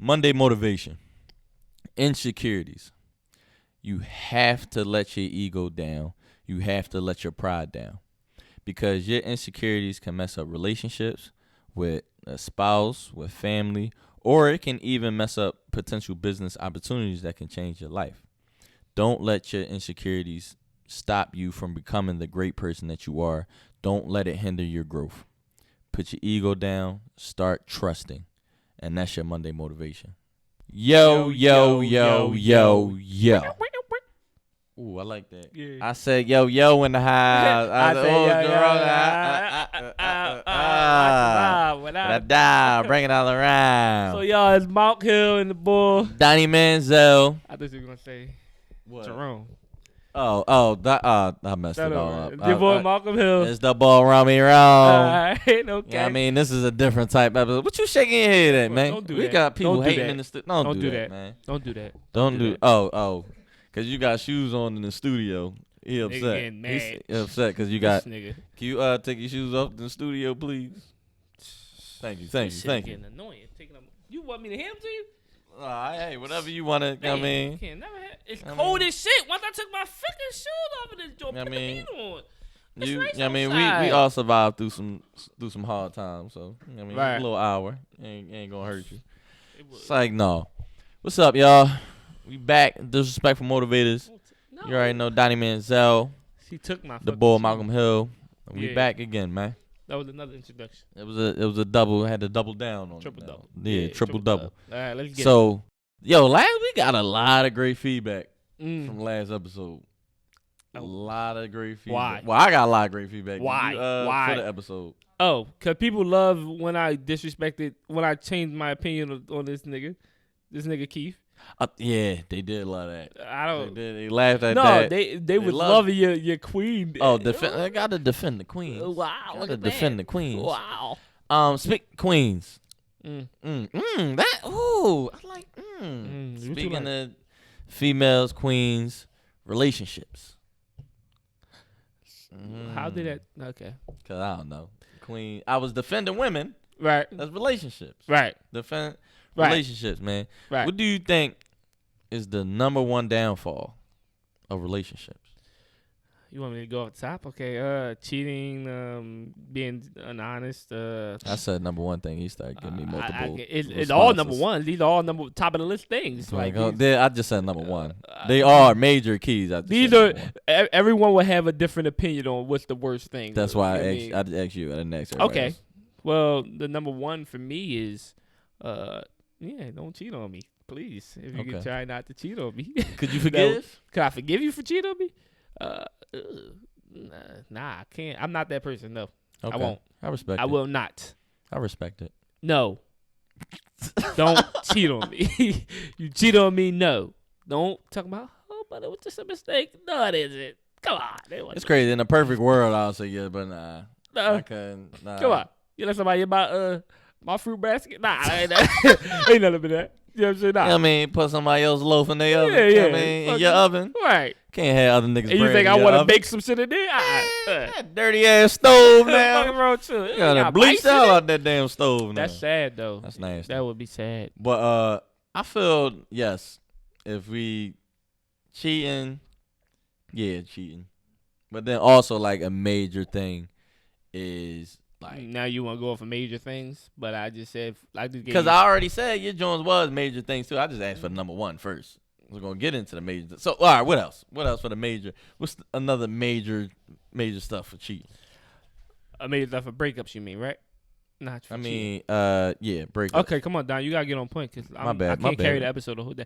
Monday motivation. Insecurities. You have to let your ego down. You have to let your pride down. Because your insecurities can mess up relationships with a spouse, with family, or it can even mess up potential business opportunities that can change your life. Don't let your insecurities stop you from becoming the great person that you are. Don't let it hinder your growth. Put your ego down. Start trusting. And that's your Monday motivation. Yo. Ooh, I like that. Yeah. I said yo in the house. I said bring it all around. So y'all, it's Mark Hill and the boy Donnie Manziel. I thought you were gonna say what? Jerome. I messed it all up. Your boy Malcolm Hill. It's the ball Rummy wrong. Alright, okay. Yeah, I mean, this is a different type episode. What you shaking your head at, man? Don't do we that. got people Don't do hating that. in the studio. Don't do that, man. Don't do that. Don't do. Oh. Because you got shoes on in the studio. He upset. Nigga mad. He's upset because you got. This nigga. Can you take your shoes off in the studio, please? Thank you. Getting annoying. You want me to hand them to you? Hey, whatever you want to. I mean, it's cold as shit. Once I took my fucking shoes off of this joint, put the heat on. We all survived through some hard times. So I mean, right. A little hour ain't gonna hurt you. It's like no. What's up, y'all? We back. Disrespectful Motivators. No. You already know Donnie Manziel. She took my the boy Malcolm Hill. We back again, man. That was another introduction. It was a double. Had to double down on triple double. Yeah, triple double. All right, let's get it. We got a lot of great feedback from last episode. A lot of great feedback. Why? Well, I got a lot of great feedback. Why? For the episode. Oh, because people love when I changed my opinion on this nigga Keith. Yeah, they did love that. I don't. They laughed at No, that. they was loving your queen. Oh, I gotta defend the queens. Wow, gotta defend the queens. Wow. Speak queens. That. Ooh, I like. Speaking of females, queens, relationships. How did that? Okay. Cause I don't know. Queen. I was defending women. Right. That's relationships. Right. Defend. Relationships, man. Right. What do you think is the number one downfall of relationships? You want me to go off the top? Okay. Cheating, being honest. I said number one thing. He started giving me multiple. It's all number one. These are all top of the list things. I just said number one. They are major keys. Everyone will have a different opinion on what's the worst thing. That's why I asked you. I didn't ask everybody Okay. else. Well, the number one for me is, don't cheat on me, please. If you can try not to cheat on me. Could you forgive? Could I forgive you for cheating on me? Nah, I can't. I'm not that person. No, okay. I won't. I respect it. I will not. I respect it. No. Don't cheat on me. You cheat on me, no. Don't talk about, but it was just a mistake. No, it isn't. Come on. It's crazy. In a perfect world, I'll say yeah, but nah. I couldn't. Nah. Come on. You let somebody about my fruit basket? Nah, ain't nothing but that. You know what I'm saying? Nah. You know what I mean? Put somebody else's loaf in their oven. Yeah. You know what I mean? In your oven. Right. Can't have other niggas. And you think I want to bake some shit in there? That dirty ass stove now. Fucking wrong too. You gotta bleach out that damn stove now. That's sad though. That's nasty. That would be sad. But I feel yes, if we cheating. But then also like a major thing is like now you want to go off of major things, but I just said because I already said your Jones was major things too. I just asked for the number one first. We're gonna get into the major. So all right, what else? What else for the major? What's another major stuff for cheating? A major stuff for breakups, you mean, right? Not for cheating. Yeah, breakups. Okay, come on, Don. You gotta get on point because I bad. can't carry the episode the whole day.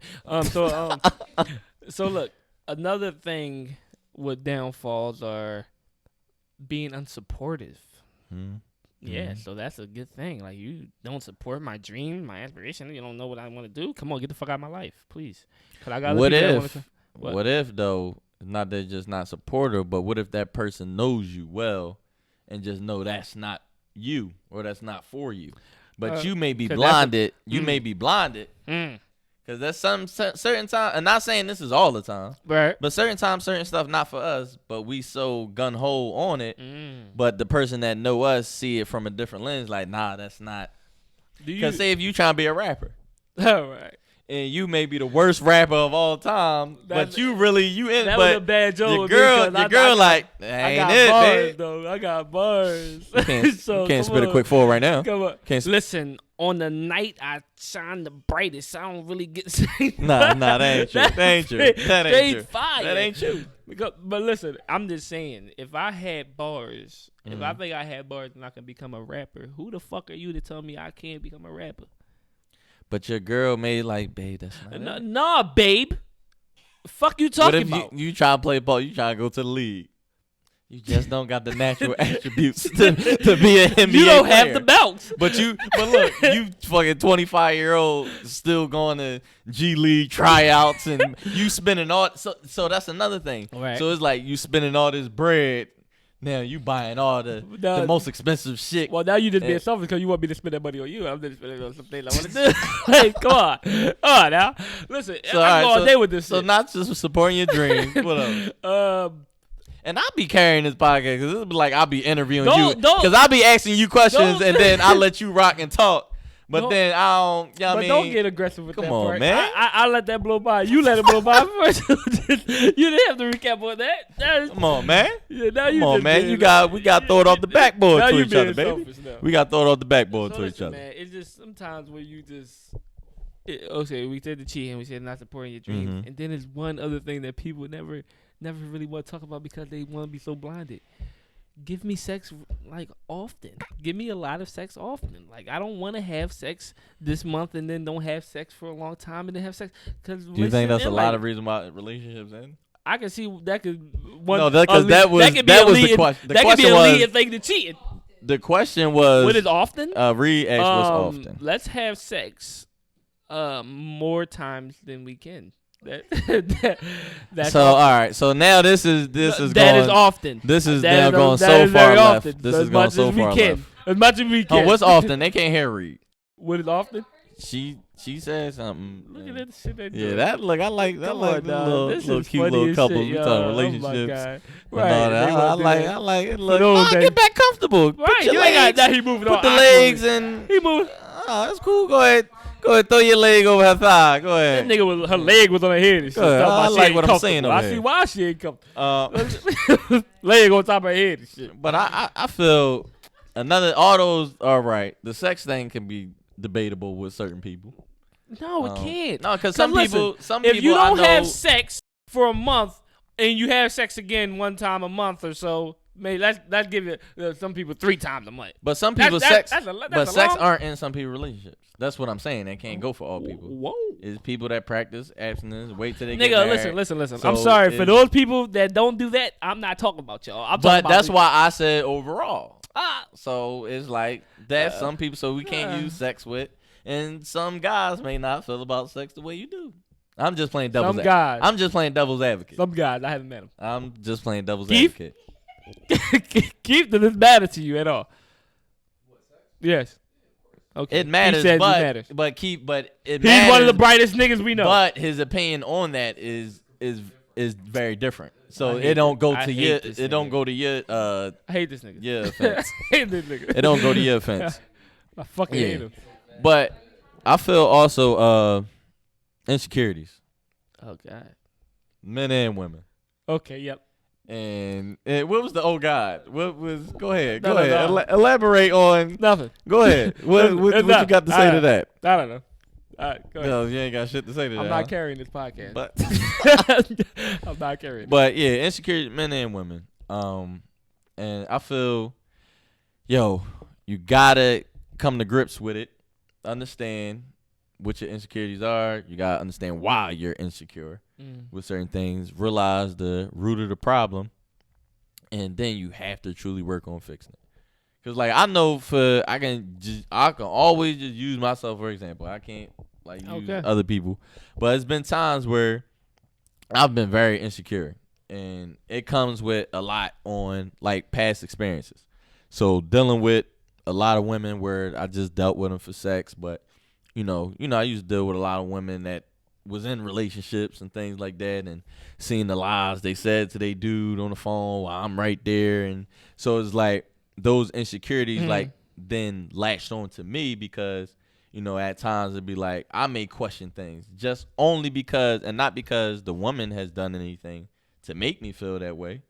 So look, another thing with downfalls are being unsupportive. Yeah, so that's a good thing. Like, you don't support my dream, my aspiration. You don't know what I want to do. Come on, get the fuck out of my life, please. Cause I got what if though? Not that just not supportive, but what if that person knows you well and just know that's not you or that's not for you, but you may be blinded. You may be blinded. Because there's some certain time, and not saying this is all the time, right? But certain times, certain stuff not for us, but we so gun ho on it. But the person that know us see it from a different lens, like, nah, that's not. Because say if you trying to be a rapper, All right. And you may be the worst rapper of all time, but you that but was a bad joke. your girl like, I ain't got it, bars, babe? though. I got bars. You can't, So, you can't come spit a on. quick 4 right now. Come on. Can't Listen, on the night I shine the brightest, I don't really get saved. Nah, that ain't true. That ain't true. That ain't true. Fire. That ain't true. But listen, I'm just saying, if I had bars, if I think I had bars and I can become a rapper, who the fuck are you to tell me I can't become a rapper? But your girl may like, babe, that's not it. Nah, babe. Fuck you talking What about? if you try to play ball, you try to go to the league. You just don't got the natural attributes to be an NBA player. You don't have the belts. But look, you fucking 25-year-old still going to G League tryouts and you spending all so that's another thing. Right. So it's like you spending all this bread. Now you buying all the most expensive shit. Well, now you just being selfish because you want me to spend that money on you. I'm just spending it on something I want to do. Like, come on. All right, now. Listen, I go all day with this So shit. not just supporting your dreams. What else? And I'll be carrying this podcast because it'll be like I'll be interviewing you. Because I'll be asking you questions and then I'll let you rock and talk. But then I don't, you know what I mean? Don't get aggressive with that part. Come on, man. I let that blow by. You let it blow by first. You didn't have to recap on that. Come on, man. Yeah, now you Come on, man. We got to throw it off the backboard to each other, baby. We got to throw it off the backboard to each other. Man, it's just sometimes where you just, okay, we said the cheating, we said not supporting your dreams. And then there's one other thing that people never really want to talk about because they want to be so blinded. Give me sex like often. Give me a lot of sex often. Like I don't want to have sex this month and then don't have sex for a long time and then have sex. Do you think that's a lot of reason why relationships end? I can see that could. No, because that was the question. That could be a leading thing to cheating. The question was, what is often? Reed asked what's often. Let's have sex more times than we can. That's so often. All right. So now this is that is often. This is now going so far left. This is going so far left. As much as we can. Oh, what's often? They can't hear Reed. What is often? She said something. Look at that shit. That look. I like that. Like little cute little couple. We talking relationships. Right. I like it. Look, get back comfortable. Right. Put your you legs, ain't got that. He moving on. Put the legs and he moving. Oh, that's cool. Go ahead. Throw your leg over her thigh. Go ahead. That nigga her leg was on her head and shit. I like what I'm saying over I here. see why she ain't comfortable. Leg on top of her head and shit. But I feel all those are right. The sex thing can be debatable with certain people. No, it can't. No, because some people. If you don't have sex for a month and you have sex again one time a month or so, maybe let's give it some people 3 times a month. But some people sex long... aren't in some people's relationships. That's what I'm saying. That can't go for all people. Whoa. It's people that practice abstinence, wait till they get married. Listen. So I'm sorry. For those people that don't do that, I'm not talking about y'all. But that's why I said overall. So it's like that's some people, so we can't use sex with. And some guys may not feel about sex the way you do. I'm just playing devil's advocate. I'm just playing devil's advocate. Some guys, I haven't met them. I'm just playing devil's advocate. Keith, does this matter to you at all? Yes. Okay. It matters, he but he's matters, one of the brightest niggas we know. But his opinion on that is very different. So it don't go to your. It don't go to your. I hate this nigga. Yeah, offense. I hate this nigga. It don't go to your offense. I fucking hate him. But I feel also insecurities. Oh God. Men and women. Okay. Yep. And what was the God? What was? Go ahead. Go ahead. Elaborate on nothing. Go ahead. What you got to say to that? I don't know. All right, go ahead. No, you ain't got shit to say to that. I'm not carrying this podcast. But I'm not carrying. But yeah, insecurity, men and women. And I feel, you gotta come to grips with it. Understand what your insecurities are. You gotta understand why you're insecure with certain things. Realize the root of the problem, and then you have to truly work on fixing it. Cause like I know I can always just use myself for example. I can't use other people, but it's been times where I've been very insecure, and it comes with a lot on like past experiences. So dealing with a lot of women where I just dealt with them for sex, but I used to deal with a lot of women that was in relationships and things like that, and seeing the lies they said to they dude on the phone while I'm right there, and so it's like those insecurities then latched on to me because at times it'd be like I may question things just only because, and not because the woman has done anything to make me feel that way.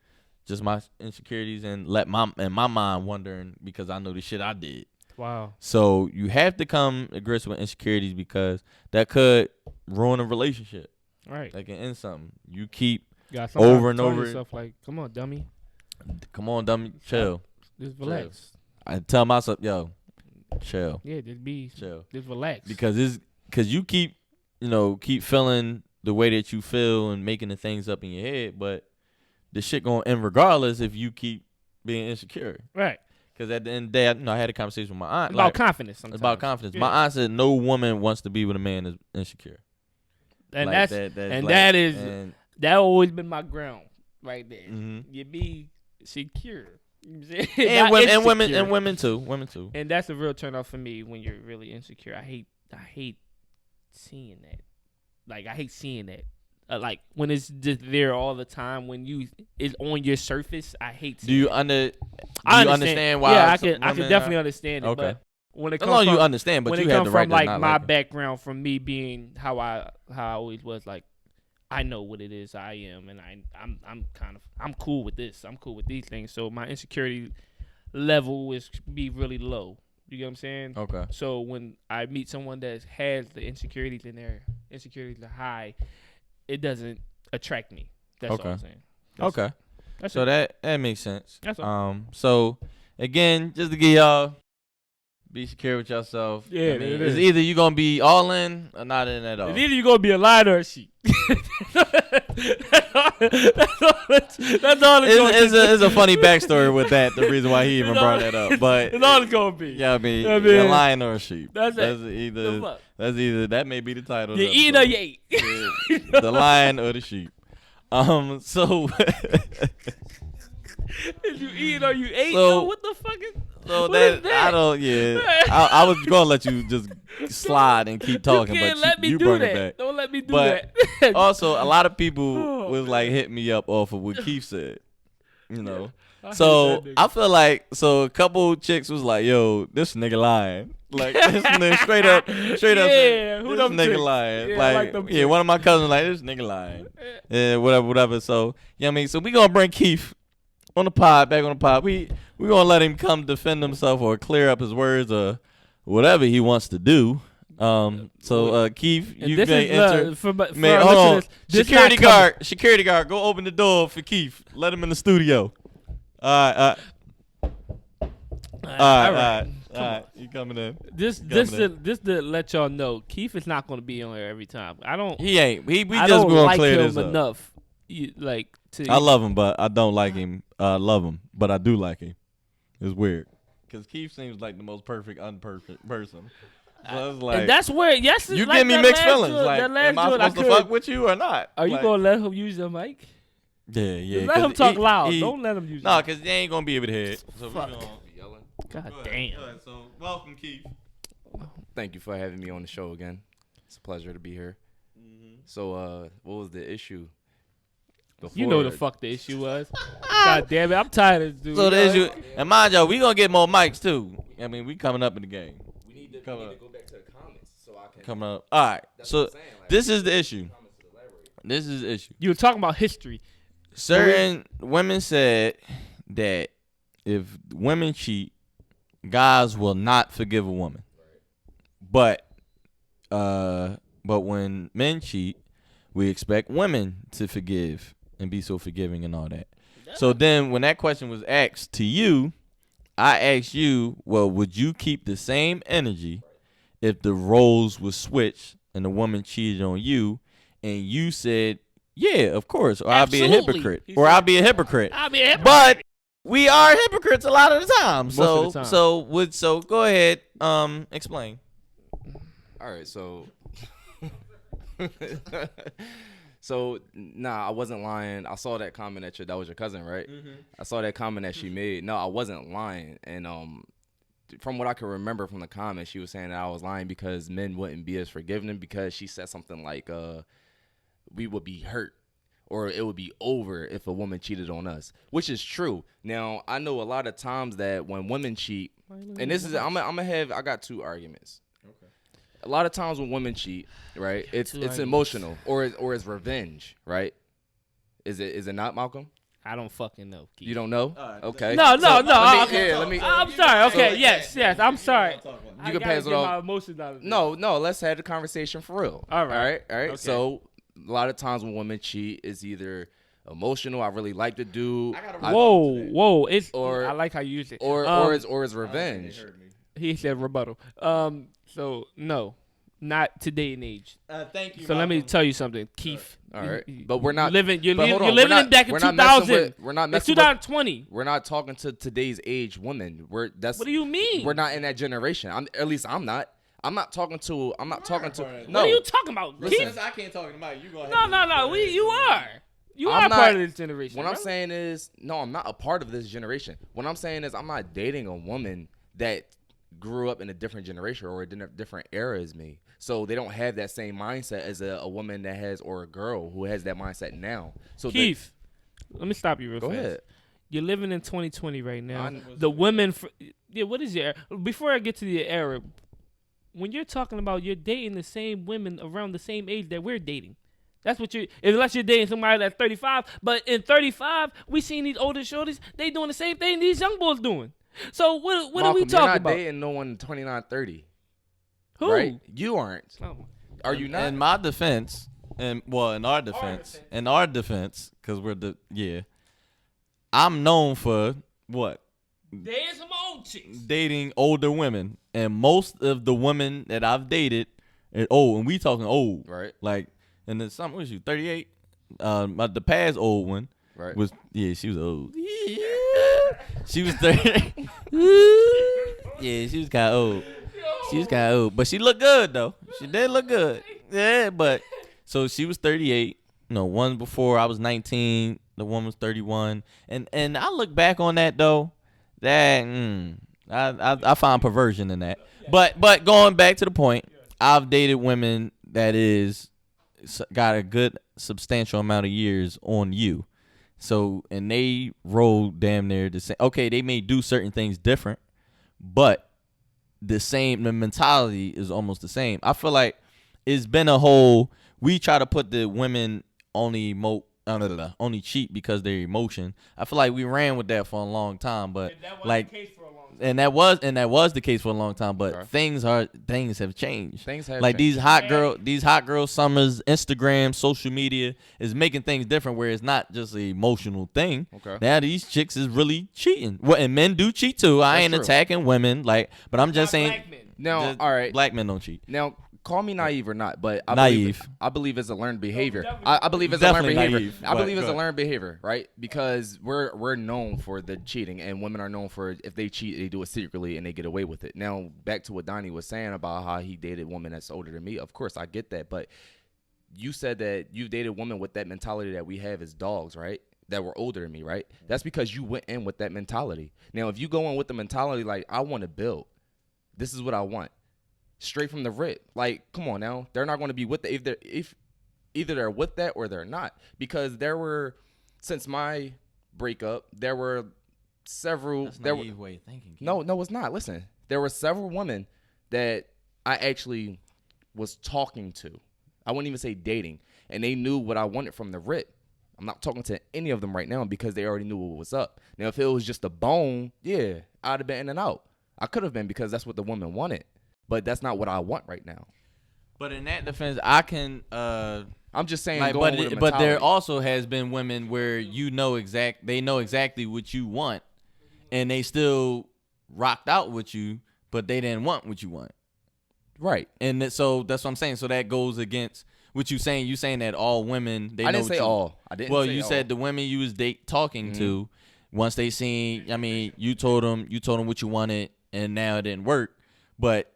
Just my insecurities and my mind wondering because I know the shit I did. Wow. So you have to come to grips with insecurities because that could ruin a relationship. Right. That can end something. You keep Got over and over. Yourself like, come on, dummy. Come on, dummy. Chill. Just relax. I tell myself, yo, chill. Yeah, just chill. Just relax. Because you keep feeling the way that you feel and making the things up in your head, but the shit gonna end regardless if you keep being insecure. Right. Because at the end of the day, I had a conversation with my aunt. About confidence sometimes. About confidence. Yeah. My aunt said no woman wants to be with a man that's insecure. And like that always been my ground right there. Mm-hmm. You be secure. And women too. And that's a real turn off for me when you're really insecure. I hate seeing that. Like, I hate seeing that. Like, when it's just there all the time, when it's on your surface, I hate seeing it. I understand why? Yeah, I can definitely understand it. Okay. But when it as comes long as from, you understand, but when you it had comes the right from to like not my like it. background, from me being how I always was, like, I know what it is I am, and I'm cool with this. I'm cool with these things. So my insecurity level is be really low. You get what I'm saying? Okay. So when I meet someone that has the insecurities in their insecurities are high, it doesn't attract me. That's all I'm saying. Okay. That's so it. that makes sense. That's all. So again, just to get y'all be secure with yourself. Yeah, I mean, it it's is. either you gonna be all in or not in at all. It's either you gonna be a lion or a sheep. that's all it's a funny backstory with that. The reason why he even brought that up, but it's all it's gonna be. Yeah, I mean, you're a lion or a sheep. That's it. That's either that may be the title. You eat or you ate. The lion or the sheep. So if you eat or you ate, so, what the fuck is? So what is that? I don't. Yeah, I was gonna let you just slide and keep talking, you can't but let me you do brought that. it back. Don't let me do But that. also, a lot of people was like hitting me up off of what Keith said. So I feel like a couple chicks was like, "Yo, this nigga lying." Like this nigga straight up. Yeah, This nigga chicks? lying. Yeah, I like them chicks. One of my cousins like this nigga lying. Yeah, whatever. So I mean, so we gonna bring Keith on the pod, back on the pod. We gonna let him come defend himself or clear up his words or whatever he wants to do. So Keith, you may enter. Hold on. Security guard, go open the door for Keith. Let him in the studio. All right. You coming in? This to let y'all know, Keith is not gonna be on here every time. He ain't. We I just don't gonna like clear him this up. enough. I love him, but I don't like him. I love him, but I do like him. It's weird because Keith seems like the most perfect, unperfect person. So it's like, and that's where you like give me mixed feelings. Like, am I supposed to fuck with you or not? Are you gonna let him use the mic? Yeah. Let him talk loud. Don't let him use. No, because they ain't gonna be able to hear it. So fuck. We gonna be yelling. God damn. Go ahead. So welcome, Keith. Thank you for having me on the show again. It's a pleasure to be here. Mm-hmm. So, what was the issue? You know the fuck the issue was. God damn it, I'm tired of this dude. So the issue, and mind y'all, we gonna get more mics too. I mean, we coming up in the game. We need to go back to the comments so I can. Coming up. All right. So like, this is the issue. This is the issue. You were talking about history. Certain women said that if women cheat, guys will not forgive a woman. But when men cheat, we expect women to forgive and be so forgiving and all that. So then when that question was asked to you, I asked you, well, would you keep the same energy if the roles were switched and the woman cheated on you? And you said, yeah, of course. Or I'll be a hypocrite. I'll be a hypocrite. But we are hypocrites a lot of the time. Most of the time. So go ahead, explain. All right, so So, nah, I wasn't lying. I saw that comment that was your cousin, right? Mm-hmm. I saw that comment that she made. No, I wasn't lying. And from what I can remember from the comment, she was saying that I was lying because men wouldn't be as forgiving because she said something like, we would be hurt or it would be over if a woman cheated on us, which is true. Now, I know a lot of times that when women cheat, and this is, I got two arguments. Okay. a lot of times when women cheat, right? It's emotional or it's revenge, right? Is it not, Malcolm? I don't fucking know. Keith. You don't know? Okay. No. Let me. I'm sorry. Okay. Yes. I'm sorry. You can pass it off. My emotions out of this. No. Let's have the conversation for real. All right. Okay. So a lot of times when women cheat, it's either emotional. I really like the dude. Whoa. I like how you use it. Or it's revenge. He said rebuttal. So no, not today and age. Thank you. So let me tell you something, Keith. All right, but we're not living. You're but hold on, living we're not- back in we're not 2000. messing with- We're not It's messing 2020. We're not talking to today's age women. What do you mean? We're not in that generation. At least I'm not. I'm not talking to. No. What are you talking about, Keith? I can't talk to Mike. You go ahead. No. You are. You I'm are not- part of this generation. What I'm saying is, no, I'm not a part of this generation. What I'm saying is, I'm not dating a woman that grew up in a different generation or a different era as me. So they don't have that same mindset as a woman that has, or a girl who has that mindset now. So Keith, let me stop you real go fast. ahead. You're living in 2020 right now. The women, what is your? Before I get to the era, when you're talking about you're dating the same women around the same age that we're dating. That's what unless you're dating somebody that's 35. But in 35, we seen these older shorties, they doing the same thing these young boys doing. So what Malcolm, are we talking you're not about? dating no one 29, 30. Who? Right? You aren't. Oh. Are you not? In my defense, in our defense, because I'm known for what? There's some old chicks. Dating older women, and most of the women that I've dated, and we talking old, Right. Like, and then what was you, 38? The past old one, Right. She was old. She was 30. Yeah, she was kind of old. She was kind of old, but she looked good though. She did look good. Yeah, but so she was 38. One before I was 19. The one was 31. And I look back on that though. That I find perversion in that. But going back to the point, I've dated women that is got a good substantial amount of years on you. So and they roll damn near the same. Okay, they may do certain things different, but the mentality is almost the same. I feel like it's been a whole. We try to put the women only cheat because their emotion. I feel like we ran with that for a long time, but like, and that was the case for a long time. But Okay. things have changed. Things have like changed. these hot girl summers, Instagram, social media is making things different where it's not just an emotional thing. Okay. Now these chicks is really cheating. And men do cheat too. I ain't true. attacking women, but I'm just saying. Black men. Now, all right. Black men don't cheat. Now, call me naive or not, but Naive. I believe it's a learned behavior. definitely- I believe it's a learned Definitely behavior. naive, I believe but it's a go learned behavior, right? Because we're known for the cheating, and women are known for if they cheat, they do it secretly and they get away with it. Now, back to what Donnie was saying about how he dated a woman that's older than me. Of course, I get that, but you said that you dated women with that mentality that we have as dogs, right? That were older than me, right? That's because you went in with that mentality. Now, if you go in with the mentality like I want to build, this is what I want. Straight from the rip. Like, come on now. They're not going to be with it if either they're with that or they're not. Because since my breakup, there were several. That's a naive way of thinking. No, it's not. Listen, there were several women that I actually was talking to. I wouldn't even say dating, and they knew what I wanted from the rip. I'm not talking to any of them right now because they already knew what was up. Now, if it was just a bone, yeah, I'd have been in and out. I could have been because that's what the woman wanted. But that's not what I want right now. But in that defense, I can. I'm just saying. But there also has been women where they know exactly what you want, and they still rocked out with you, but they didn't want what you want. Right. And so that's what I'm saying. So that goes against what you saying. You saying that all women I didn't say all. I didn't. Well, say you all. said the women you was talking to, once they seen. I mean, you told them what you wanted, and now it didn't work, but.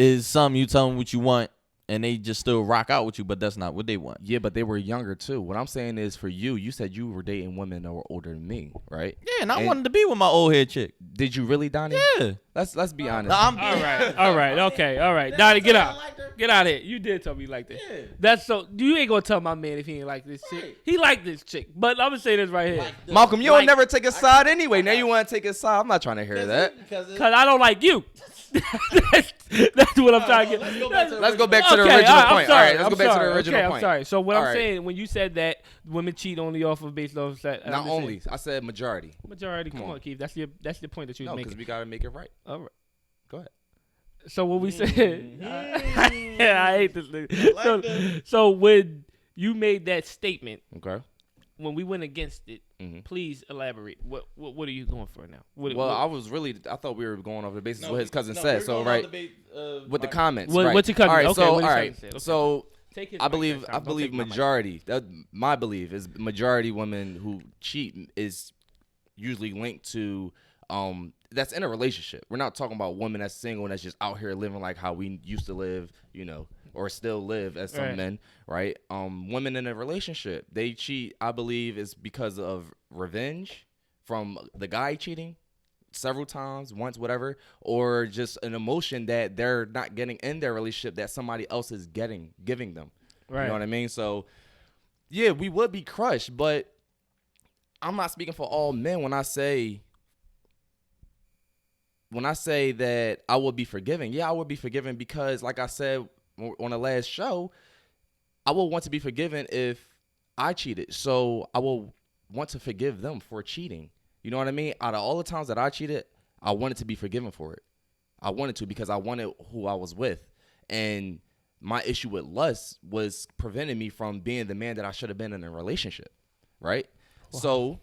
Is something you tell them what you want, and they just still rock out with you, but that's not what they want. Yeah, but they were younger too. What I'm saying is, for you said you were dating women that were older than me, right? Yeah, and I wanted to be with my old head chick. Did you really, Donnie? Yeah. Let's be honest. All right, okay, all right. Donnie, get out. Get out of here. You did tell me you liked it. Yeah. That's so. You ain't gonna tell my man if he ain't like this chick. He like this chick, but I'm gonna say this right here. Malcolm, you don't never take a side anyway. Now you want to take a side. I'm not trying to hear that. Cause I don't like you. That's what I'm trying to get. Let's go back to the original point. All right, let's go back to the original point. I'm sorry. So what I'm saying, when you said that women cheat only off of based off that, not only, I said majority. Majority. Come on, Keith. That's your point that you was making. No, because we gotta make it right. All right. Go ahead. So what we said, I hate this nigga. So when you made that statement, okay, when we went against it, please elaborate. What are you going for now? I thought we were going off the basis of what his cousin said. So right, with the comments. What's your cousin? All right, okay, so all right, okay. So I believe majority. My belief is majority women who cheat is usually linked to that's in a relationship. We're not talking about women that's single and that's just out here living like how we used to live, or still live as some men, right? Women in a relationship, they cheat, I believe, is because of revenge from the guy cheating several times, once, whatever, or just an emotion that they're not getting in their relationship that somebody else is giving them. Right. You know what I mean? So, yeah, we would be crushed, but I'm not speaking for all men when I say that I would be forgiving. Yeah, I would be forgiving because, like I said on the last show, I will want to be forgiven if I cheated. So I will want to forgive them for cheating. You know what I mean? Out of all the times that I cheated, I wanted to be forgiven for it. I wanted to because I wanted who I was with. And my issue with lust was preventing me from being the man that I should have been in a relationship, right? Wow. So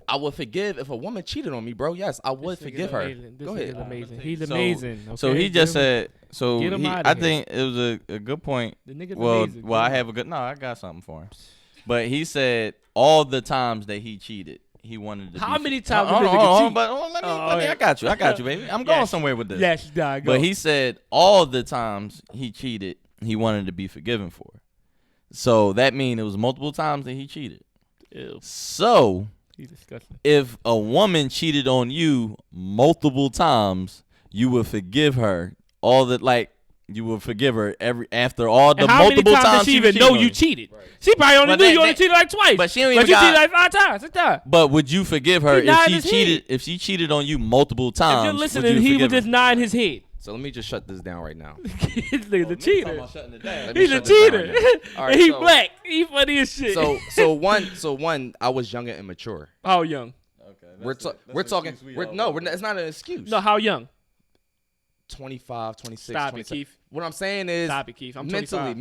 I would forgive if a woman cheated on me, bro. Yes, I would forgive her. Go ahead. Amazing. He's amazing. Okay? So he just said. So I think it was a good point. The nigga's amazing. Well, I have a good. No, I got something for him. But he said all the times that he cheated, he wanted to. How many times? Let me. I got you, baby. I'm going somewhere with this. Yes, go. But he said all the times he cheated, he wanted to be forgiven for. So that means it was multiple times that he cheated. Ew. So. Disgusting. If a woman cheated on you multiple times, you would forgive her you would forgive her after all the multiple times. How many times does she even know you cheated? Right. She probably only knew you only cheated like twice. But she don't even cheated like 5 times. 6 times. But would you forgive her if she cheated on you multiple times? If you're listening, he would just nod his head. So let me just shut this down right now. He's a cheater. He's a cheater. Right, he black. He funny as shit. So one, I was young and immature. How young? Okay. We're talking. It's not an excuse. No, how young? 25, 26, Stop 27. it, Keith. What I'm saying is, stop it, Keith. I'm mentally.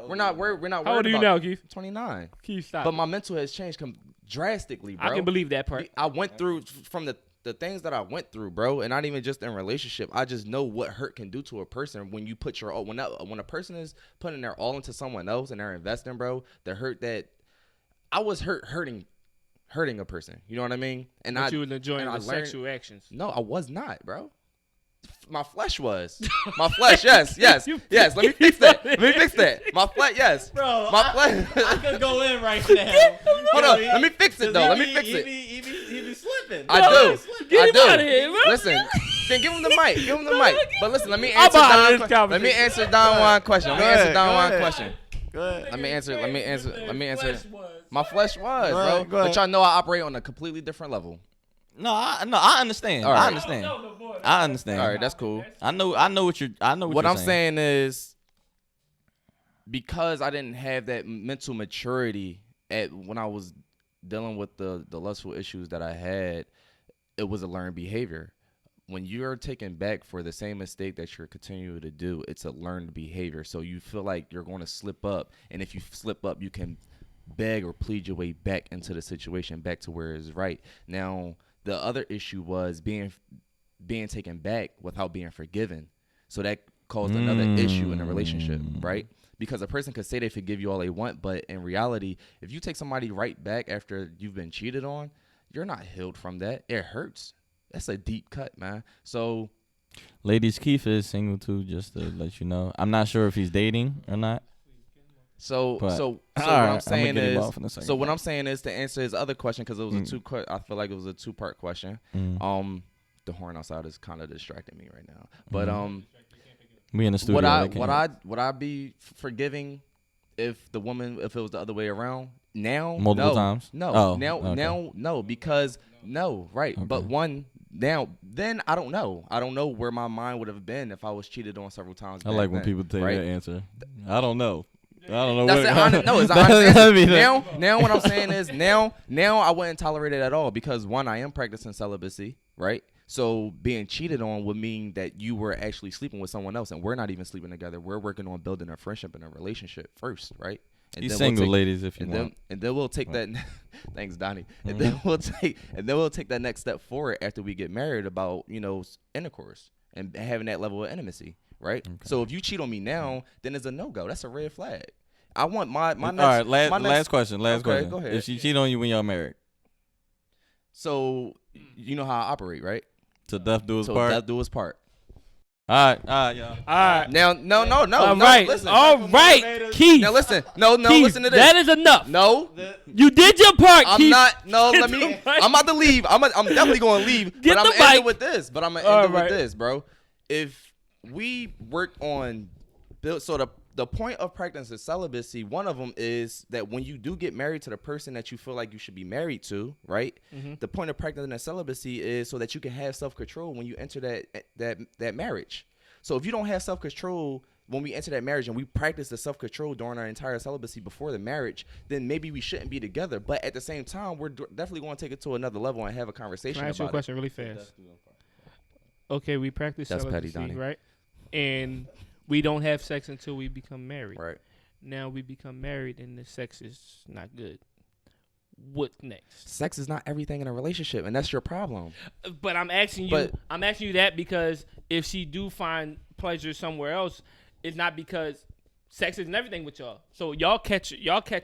We're not worried. How old are you now, Keith? 29. Keith, stop. But my mental has changed drastically, bro. I can believe that part. I went through from the things that I went through, bro, and not even just in relationship. I just know what hurt can do to a person when you put your all. When a person is putting their all into someone else and they're investing, bro. The hurt that I was hurting a person. You know what I mean? And you were enjoying the sexual actions. No, I was not, bro. My flesh was. My flesh, yes. Let me fix that. My flesh, yes. Bro, my flesh. I could go in right now. Hold on. Let me fix it, though. He be slipping. I do. Get him out of here, bro. Listen. Then give him the mic. But listen, let me answer Don Juan's question. Go ahead. Let me answer. My flesh was, bro. But y'all know I operate on a completely different level. No, I understand. Right. I understand. All right, that's cool. I know what you're What I'm saying is, because I didn't have that mental maturity when I was dealing with the lustful issues that I had, it was a learned behavior. When you're taken back for the same mistake that you're continuing to do, it's a learned behavior. So you feel like you're going to slip up, and if you slip up, you can beg or plead your way back into the situation, back to where it's right. Now, the other issue was being taken back without being forgiven. So that caused another issue in a relationship, right? Because a person could say they forgive you all they want, but in reality, if you take somebody right back after you've been cheated on, you're not healed from that. It hurts. That's a deep cut, man. So Ladies, Keith is single too, just to let you know. I'm not sure if he's dating or not. So But- what Alright, I'm saying I'ma get him is, off in a second. so what I'm saying is to answer his other question, because it was I feel like it was a 2-part question. The horn outside is kind of distracting me right now. But We in the studio. would I be forgiving if it was the other way around? Now, Multiple no, times? No, Oh, now, okay. no, because right. Okay. But then I don't know. I don't know where my mind would have been if I was cheated on several times. I back like when then, people take right? that answer. I don't know. I don't know. That's what, it. No, it's an honest answer. Now, what I'm saying is now I wouldn't tolerate it at all because one, I am practicing celibacy, right? So being cheated on would mean that you were actually sleeping with someone else, and we're not even sleeping together. We're working on building a friendship and a relationship first, right? And He's then single, take, ladies, if you and want. then we'll take that. Thanks, Donnie. And then we'll take that next step forward after we get married about intercourse and having that level of intimacy, right? Okay. So if you cheat on me now, then it's a no-go. That's a red flag. I want my next. All right, last question. Last question. Go ahead. If she cheat on you when y'all married, so you know how I operate, right? to death do his part. Death do his part. All right, y'all. All right. Now, no. All right. Listen. All right, Keith. Now listen. No. Keith, Listen to this. that is enough. No. You did your part, I'm Keith. not. No. Get Let the me. mic. I'm about to leave. I'm definitely going to leave. Get but I'm the gonna end mic. it with this. But I'm gonna All end it with right. this, bro. If we work on build, so the point of practicing celibacy, one of them is that when you do get married to the person that you feel like you should be married to, right? Mm-hmm. The point of practicing that celibacy is so that you can have self-control when you enter that marriage. So if you don't have self-control when we enter that marriage and we practice the self-control during our entire celibacy before the marriage, then maybe we shouldn't be together. But at the same time, we're definitely going to take it to another level and have a conversation Can I ask you a about question really fast? Okay, we practice That's petty, celibacy, Donnie. right? And we don't have sex until we become married. Right. Now we become married and the sex is not good. What next? Sex is not everything in a relationship, and that's your problem. But I'm asking you. I'm asking you that because if she do find pleasure somewhere else, it's not because sex isn't everything with y'all. So y'all catch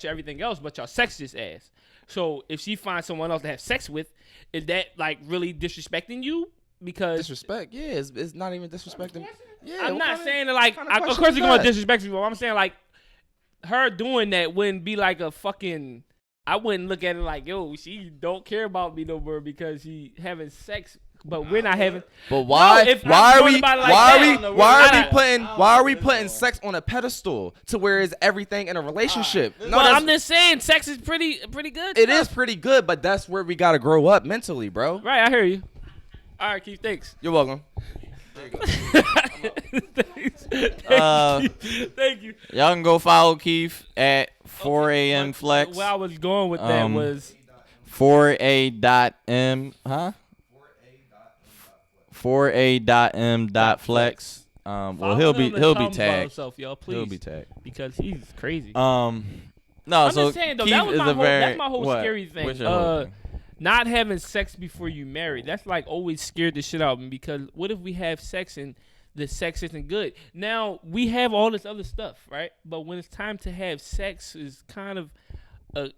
everything else, but y'all sex is ass. So if she finds someone else to have sex with, is that like really disrespecting you? Because Disrespect, yeah, it's not even disrespecting. Yeah, I'm what not kind of- saying that like kind of of question course is you're gonna that? disrespect people. I'm saying like her doing that wouldn't be like a fucking. I wouldn't look at it like, yo, she don't care about me no more because she having sex, but we're not having. But why? No, if why I'm are we? going about it like Why that, are we? Why I- are we putting? Why are we putting sex on a pedestal to where it's everything in a relationship? No, Well, that's- I'm just saying, sex is pretty good. it stuff. is pretty good, but that's where we gotta grow up mentally, bro. Right, I hear you. All right, Keith, thanks. You're welcome. Thank you. Y'all can go follow Keith at 4 a.m. Flex. Where I was going with that was 4a.m. Huh? 4a.m.flex. Well, follow he'll him be and tell him about tagged. himself, y'all, please, He'll be tagged. because he's crazy. No, I'm so just saying though, Keith that was is my a whole, very that's my whole what? scary thing. What's your whole thing? Not having sex before you marry. That's like always scared the shit out of me because what if we have sex and the sex isn't good? Now we have all this other stuff, right? But when it's time to have sex, is kind of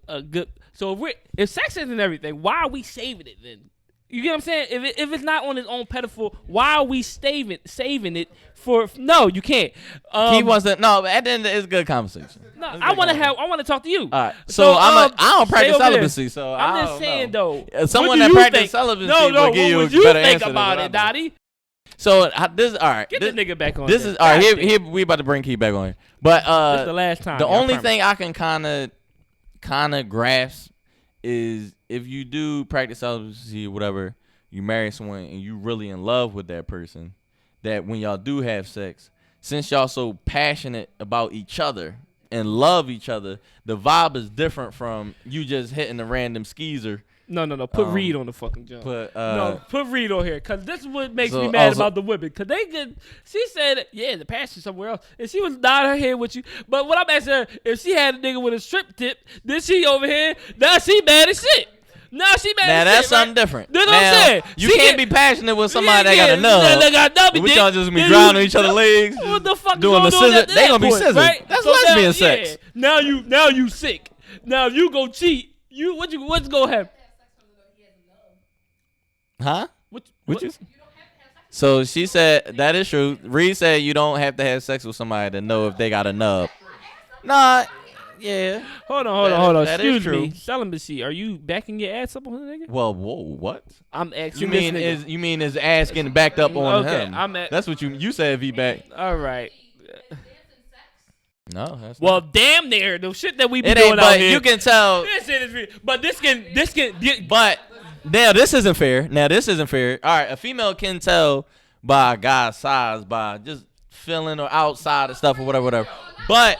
a good. So if sex isn't everything, why are we saving it then? You get what I'm saying? If it's not on its own pedestal, why are we saving it for? No, you can't. He wants to. No, at the end, it's good conversation. No, I want to talk to you. All right. So I don't stay practice over there. celebacy. So I'm I just don't saying know. though. Someone what that do you practice think? celibacy No, will give you a what you better think answer than about what I it, do. Dottie? So this all right. Get this, the nigga back on. This there. is all right. God Here damn. we about to bring Keith back on here. But This is the last time. the y'all, I only promise. thing I can kind of grasp is if you do practice celibacy or whatever, you marry someone and you really in love with that person, that when y'all do have sex, since y'all so passionate about each other and love each other, the vibe is different from you just hitting a random skeezer. No. Put Reed on the fucking jump. But No, put Reed on here, cause this is what makes So- me mad oh, so- about the women. Cause she said, yeah, the passion somewhere else, and she was nodding her head with you. But what I'm asking her, if she had a nigga with a strip tip, then she over here, now she mad as shit. Now she mad now as that's shit, right? something different. That's what Now, I'm saying. You She can't get- be passionate with somebody Yeah, that got a nub. We We y'all just be drowning each other's legs. What the fuck doing going the on scissor. at They that gonna be point, scissors. right? That's So lesbian now, sex. Yeah. Now you sick. Now if you go cheat, what's gonna happen? Huh? What What you? So she said that is true. Reed said you don't have to have sex with somebody to know if they got a nub. Nah, yeah. Hold on. That is Excuse true. me. Celibacy. Are you backing your ass up on the nigga? Well, whoa, what? I'm asking You mean this nigga. you mean his ass getting backed up on Okay, him? That's what you said. If he back. All right. No, that's Well, not. damn near the shit that we be It doing ain't. out But here. you can tell. This shit is real. But this can. But now this isn't fair. All right, a female can tell by a guy's size by just feeling or outside of stuff or whatever. But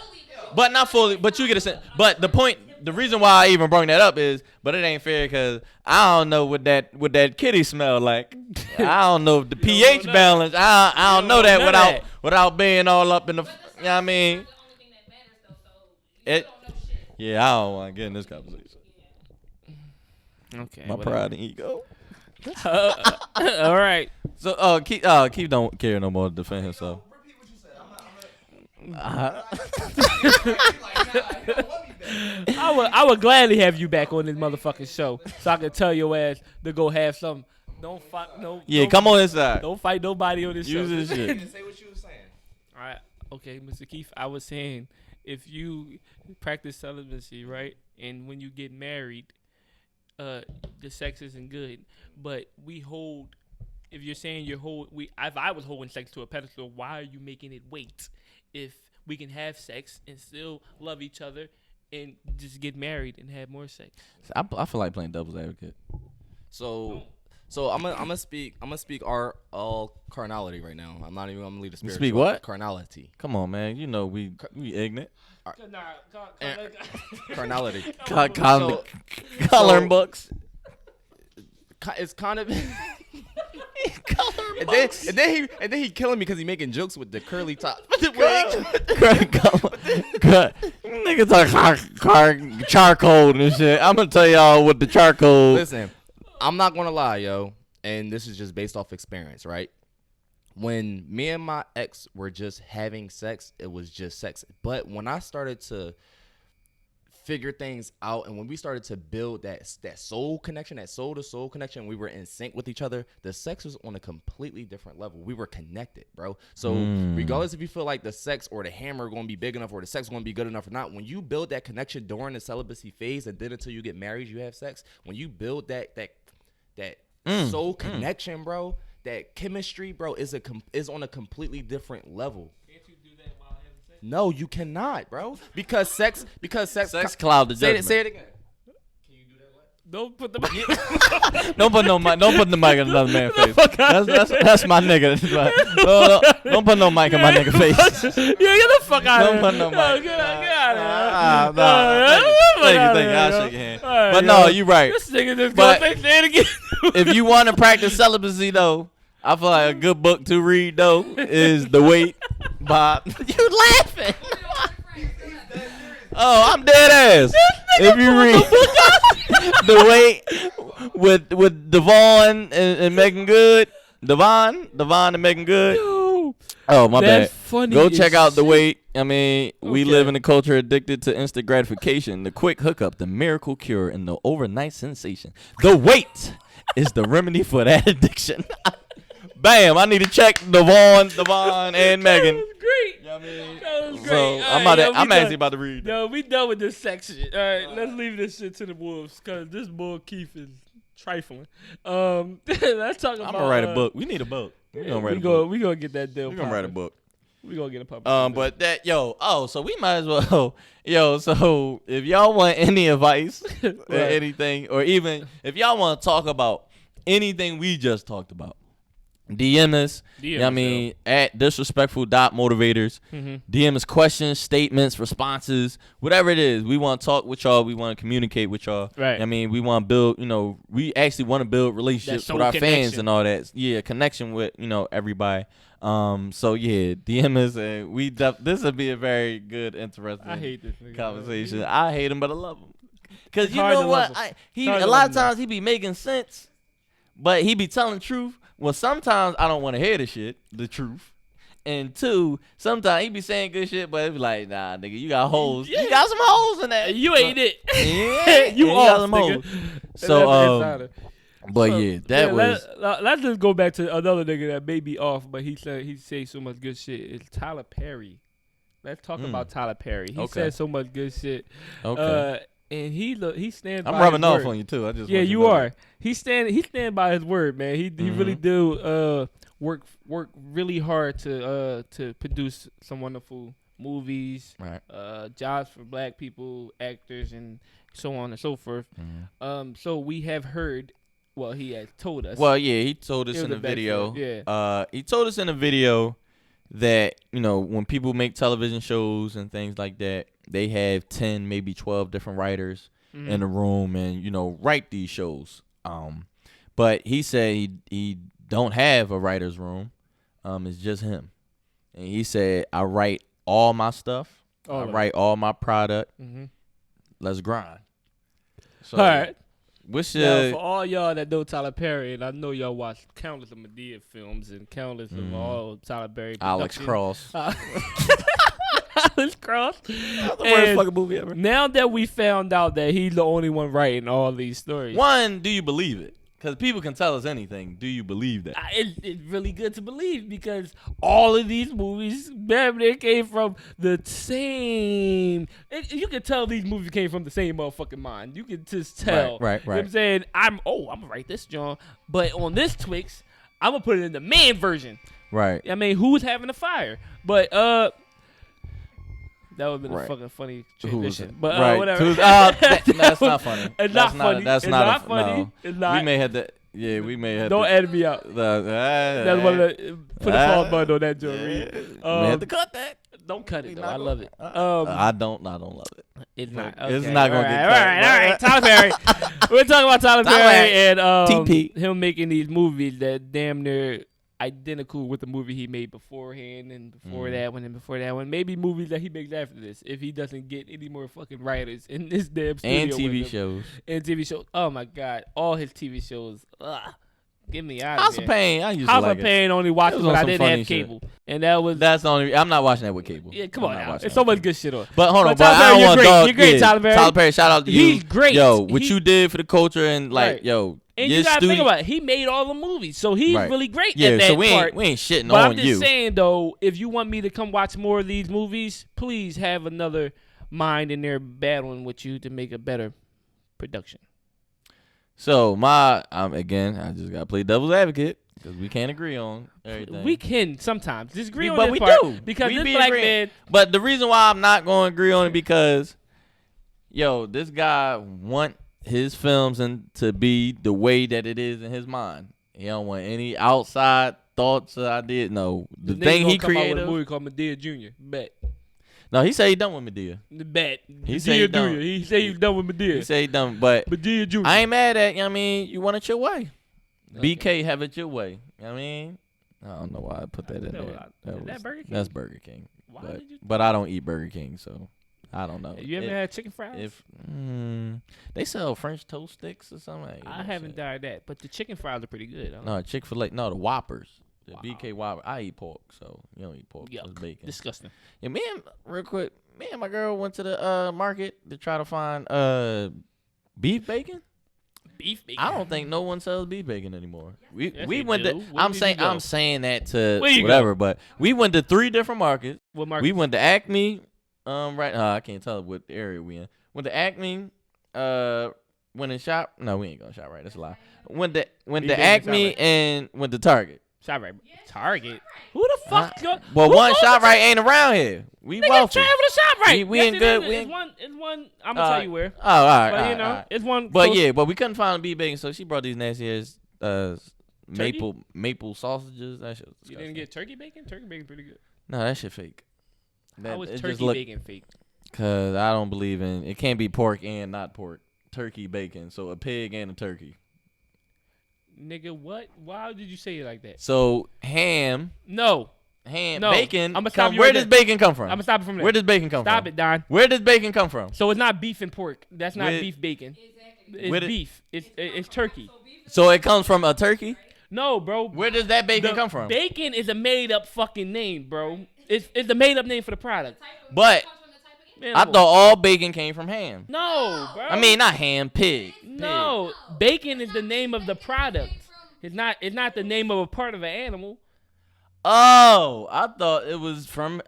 not fully. But you get a sense. But the reason why I even brought that up is, but it ain't fair because I don't know what that kitty smell like. I don't know the pH balance. I don't know that without being all up in the. You know what I mean? Yeah, I don't want to get in this conversation. Okay. My pride and ego. All right. So, Keith don't care no more to defend himself. I would gladly have you back on this motherfucking show so I can tell your ass to go have some. Don't fight. No. Yeah, come on inside. Don't fight nobody on this show. Use this shit. Say what you were saying. All right. Okay, Mr. Keith, I was saying if you practice celibacy, right, and when you get married, the sex isn't good, but we hold. If you're saying if I was holding sex to a pedestal, why are you making it wait? If we can have sex and still love each other and just get married and have more sex. I feel like playing devil's advocate. So I'm gonna speak all carnality right now. I'm not even gonna leave the spiritual. Speak what? Carnality. Come on, man. You know we ignorant. Carnality. Coloring books. It's kind of. and then he killing me because he making jokes with the curly top. Niggas talk charcoal and shit. I'm gonna tell y'all what the charcoal. Listen, I'm not gonna lie, yo, and this is just based off experience, right? When me and my ex were just having sex, it was just sex. But when I started to figure things out, and when we started to build that soul connection, that soul to soul connection, we were in sync with each other. The sex was on a completely different level. We were connected, bro. So regardless if you feel like the sex or the hammer going to be big enough or the sex going to be good enough or not, when you build that connection during the celibacy phase and then until you get married, you have sex. When you build that soul connection, bro, that chemistry, bro, is on a completely different level. No, you cannot, bro. Because sex cloud the judgment. Say it again. Can you do that? What? Don't put the Don't put the mic in another man's face. That's my nigga. Don't put no mic in my nigga face. Yeah, get the fuck out of here. Don't put no mic. Get out of Thank you. I'll shake your hand. But no, you right. This nigga just gonna say it again. If you want to practice celibacy, though, I feel like a good book to read, though, is The Wait by... You laughing? Oh, I'm dead ass. If you read The Wait with Devon and Megan Good, Devon and Megan Good. Oh, my bad. Funny. Go check out The Wait. I mean, we Okay. live in a culture addicted to instant gratification, the quick hookup, the miracle cure, and the overnight sensation. The Wait is the remedy for that addiction. Bam! I need to check Devon, and Megan. That was great. You know what I mean? That was great. So I'm actually about to read. No, we done with this section. All right, let's leave this shit to the wolves because this bull Keith is trifling. Let's talk about. I'm gonna write a book. We need a book. We gonna write a book. We gonna get that deal. We gonna write a book. We gonna get a puppy. But that so we might as well so if y'all want any advice or Right. anything, or even if y'all want to talk about anything we just talked about, DM us. You know what I mean, at disrespectful.motivators. DM us questions, statements, responses, whatever it is. We want to talk with y'all. We want to communicate with y'all. Right. I mean, we want to build, we actually want to build relationships That with our soul fans connection. and all that. Yeah, connection with, everybody. So yeah, DM us, and this would be a very good, interesting I hate this nigga. conversation. I hate him, but I love him. Cause It's you hard know to what? love him. A lot of times he be making sense, but he be telling truth. Well, sometimes I don't want to hear the truth. And two, sometimes he be saying good shit, but it be like, nah, nigga, you got holes. Yeah. You got some holes in that. You ain't it. Yeah, You got off, some nigga. holes. So, But yeah, that was. Let's just go back to another nigga that may be off, but he say so much good shit. It's Tyler Perry. Let's talk about Tyler Perry. He said so much good shit. Okay. And he stands. I'm by rubbing his off word. on you too. I just Yeah, want you to know are. that. He stand by his word, man. He really do work really hard to produce some wonderful movies, Right. jobs for black people, actors, and so on and so forth. So we have heard. Well, he has told us. Well, yeah, he told us It was in the a backstory, video. yeah. He told us in the video that, you know, when people make television shows and things like that, they have 10, maybe 12 different writers in the room and, you know, write these shows. But he said he don't have a writer's room. It's just him. And he said, I write all my stuff. I write all my product. Let's grind. So, all right. What's Now, for all y'all that know Tyler Perry, and I know y'all watch countless of Madea films and countless of all Tyler Perry Alex productions. Cross. Alex Cross. That's the worst fucking movie ever. Now that we found out that he's the only one writing all these stories. One, do you believe it? Because people can tell us anything. Do you believe that? It's really good to believe because all of these movies, man, they came from the same. You can tell these movies came from the same motherfucking mind. You can just tell. Right. You know what I'm saying? I'm gonna write this, John, but on this Twix, I'm gonna put it in the man version. Right. I mean, who's having the fire? But that would have been a Right. fucking funny Who's transition. it? But Right. whatever. That's not funny. It's That's not funny. That's It's not not funny. No. It's not. We may have to. Yeah, we may have Don't to. edit me out. That's one of the put a pause button on that joint. Reed. We may have to cut that. Don't cut it though. not I love it. I don't love it. It's not. It's Okay. not gonna get cut. All right. Tyler Perry. We're talking about Tyler Perry and TP. him making these movies that damn near identical with the movie he made beforehand and before that one and before that one. Maybe movies that he makes after this if he doesn't get any more fucking writers in this damn studio. And with TV him. shows. And TV shows. Oh my God. All his TV shows. Ugh. Get me out House of here. of Pain. I used to House like of Pain only watched It it was when on I some didn't funny have shit. cable. And that was That's the only. I'm not watching that with cable. yeah, come I'm on not now. watching It's that so with much good shit on. But hold on, Tyler I Perry, don't you're want great. dog. You're great, yeah, Tyler Perry. Tyler Perry, shout out to you. He's great. Yo, what He- you did for the culture and like, Right. yo, And your you gotta studio. think about it. He made all the movies, so he's Right. really great Yeah, at that so we part. ain't shitting But on I'm just you. saying though, if you want me to come watch more of these movies, please have another mind in there battling with you to make a better production. So again, I just gotta play devil's advocate because we can't agree on everything. We can sometimes disagree on but this we part do because We this be black agreeing. man. But the reason why I'm not going to agree on it because, yo, this guy want his films to be the way that it is in his mind. He don't want any outside thoughts or ideas. No, the This nigga thing he gonna come out with created. a movie called Madea Jr. Bet. No, he said he done with Madea. Bet. He said he Madea done. Jr. He said he's done with Madea. He said he done, but Madea Jr. I ain't mad at you. Know what I mean, you want it your way. Okay. BK have it your way. You know what I mean, I don't know why I put that in No, there. is that Burger King? That's Burger King. Why But, did you? but I don't eat Burger King, so I don't know. You ever had chicken fries? If they sell French toast sticks or something, I haven't tried that, but the chicken fries are pretty good. No, Chick-fil-A. No, the Whoppers, the BK Whopper. I eat pork, so you don't eat pork. Yuck. It's bacon. Disgusting. Yeah, real quick, me and my girl went to the market to try to find beef bacon. Beef bacon. I don't think no one sells beef bacon anymore. We Yes, we they went do. to. Where I'm did saying you go? I'm saying that to Where you whatever, but we went to 3 different markets. What market? We went to Acme. Right. I can't tell what area we in. Went to Acme. Went and shop. No, we ain't gonna shop right. That's a lie. Went to You didn't Acme shop right. and went to Target. ShopRite. Target. Who the fuck? Well, who one goes shop to- right ain't around here. We Nigga, wealthy. travel to ShopRite. We Yes, ain't it good. is. We It's ain't- one. It's one. I'm gonna tell you where. Oh, all right. But all you right, know, all right. it's one. But close- yeah, but we couldn't find beef bacon, so she brought these nasty ass maple sausages. That shit was You didn't disgusting. get turkey bacon. Turkey bacon pretty good. No, that shit fake. How was it just turkey look- bacon fake? Cause I don't believe in it. Can't be pork and not pork. Turkey bacon, so a pig and a turkey. Nigga, what? Why did you say it like that? So ham, No. No, bacon. I'ma stop you Where right does there. bacon come from? I'm gonna stop it from there. Where does bacon come Stop from? it, Don. Where does bacon come from? So it's not beef and pork. That's not With- beef bacon. It's With it- beef. It's turkey. So it comes from a turkey. No, bro. Where does that bacon The come from? Bacon is a made up fucking name, bro. It's the made up name for the product. But I thought all bacon came from ham. No, bro. I mean, not ham, pig. No, bacon is the name of the product. It's not the name of a part of an animal. Oh, I thought it was from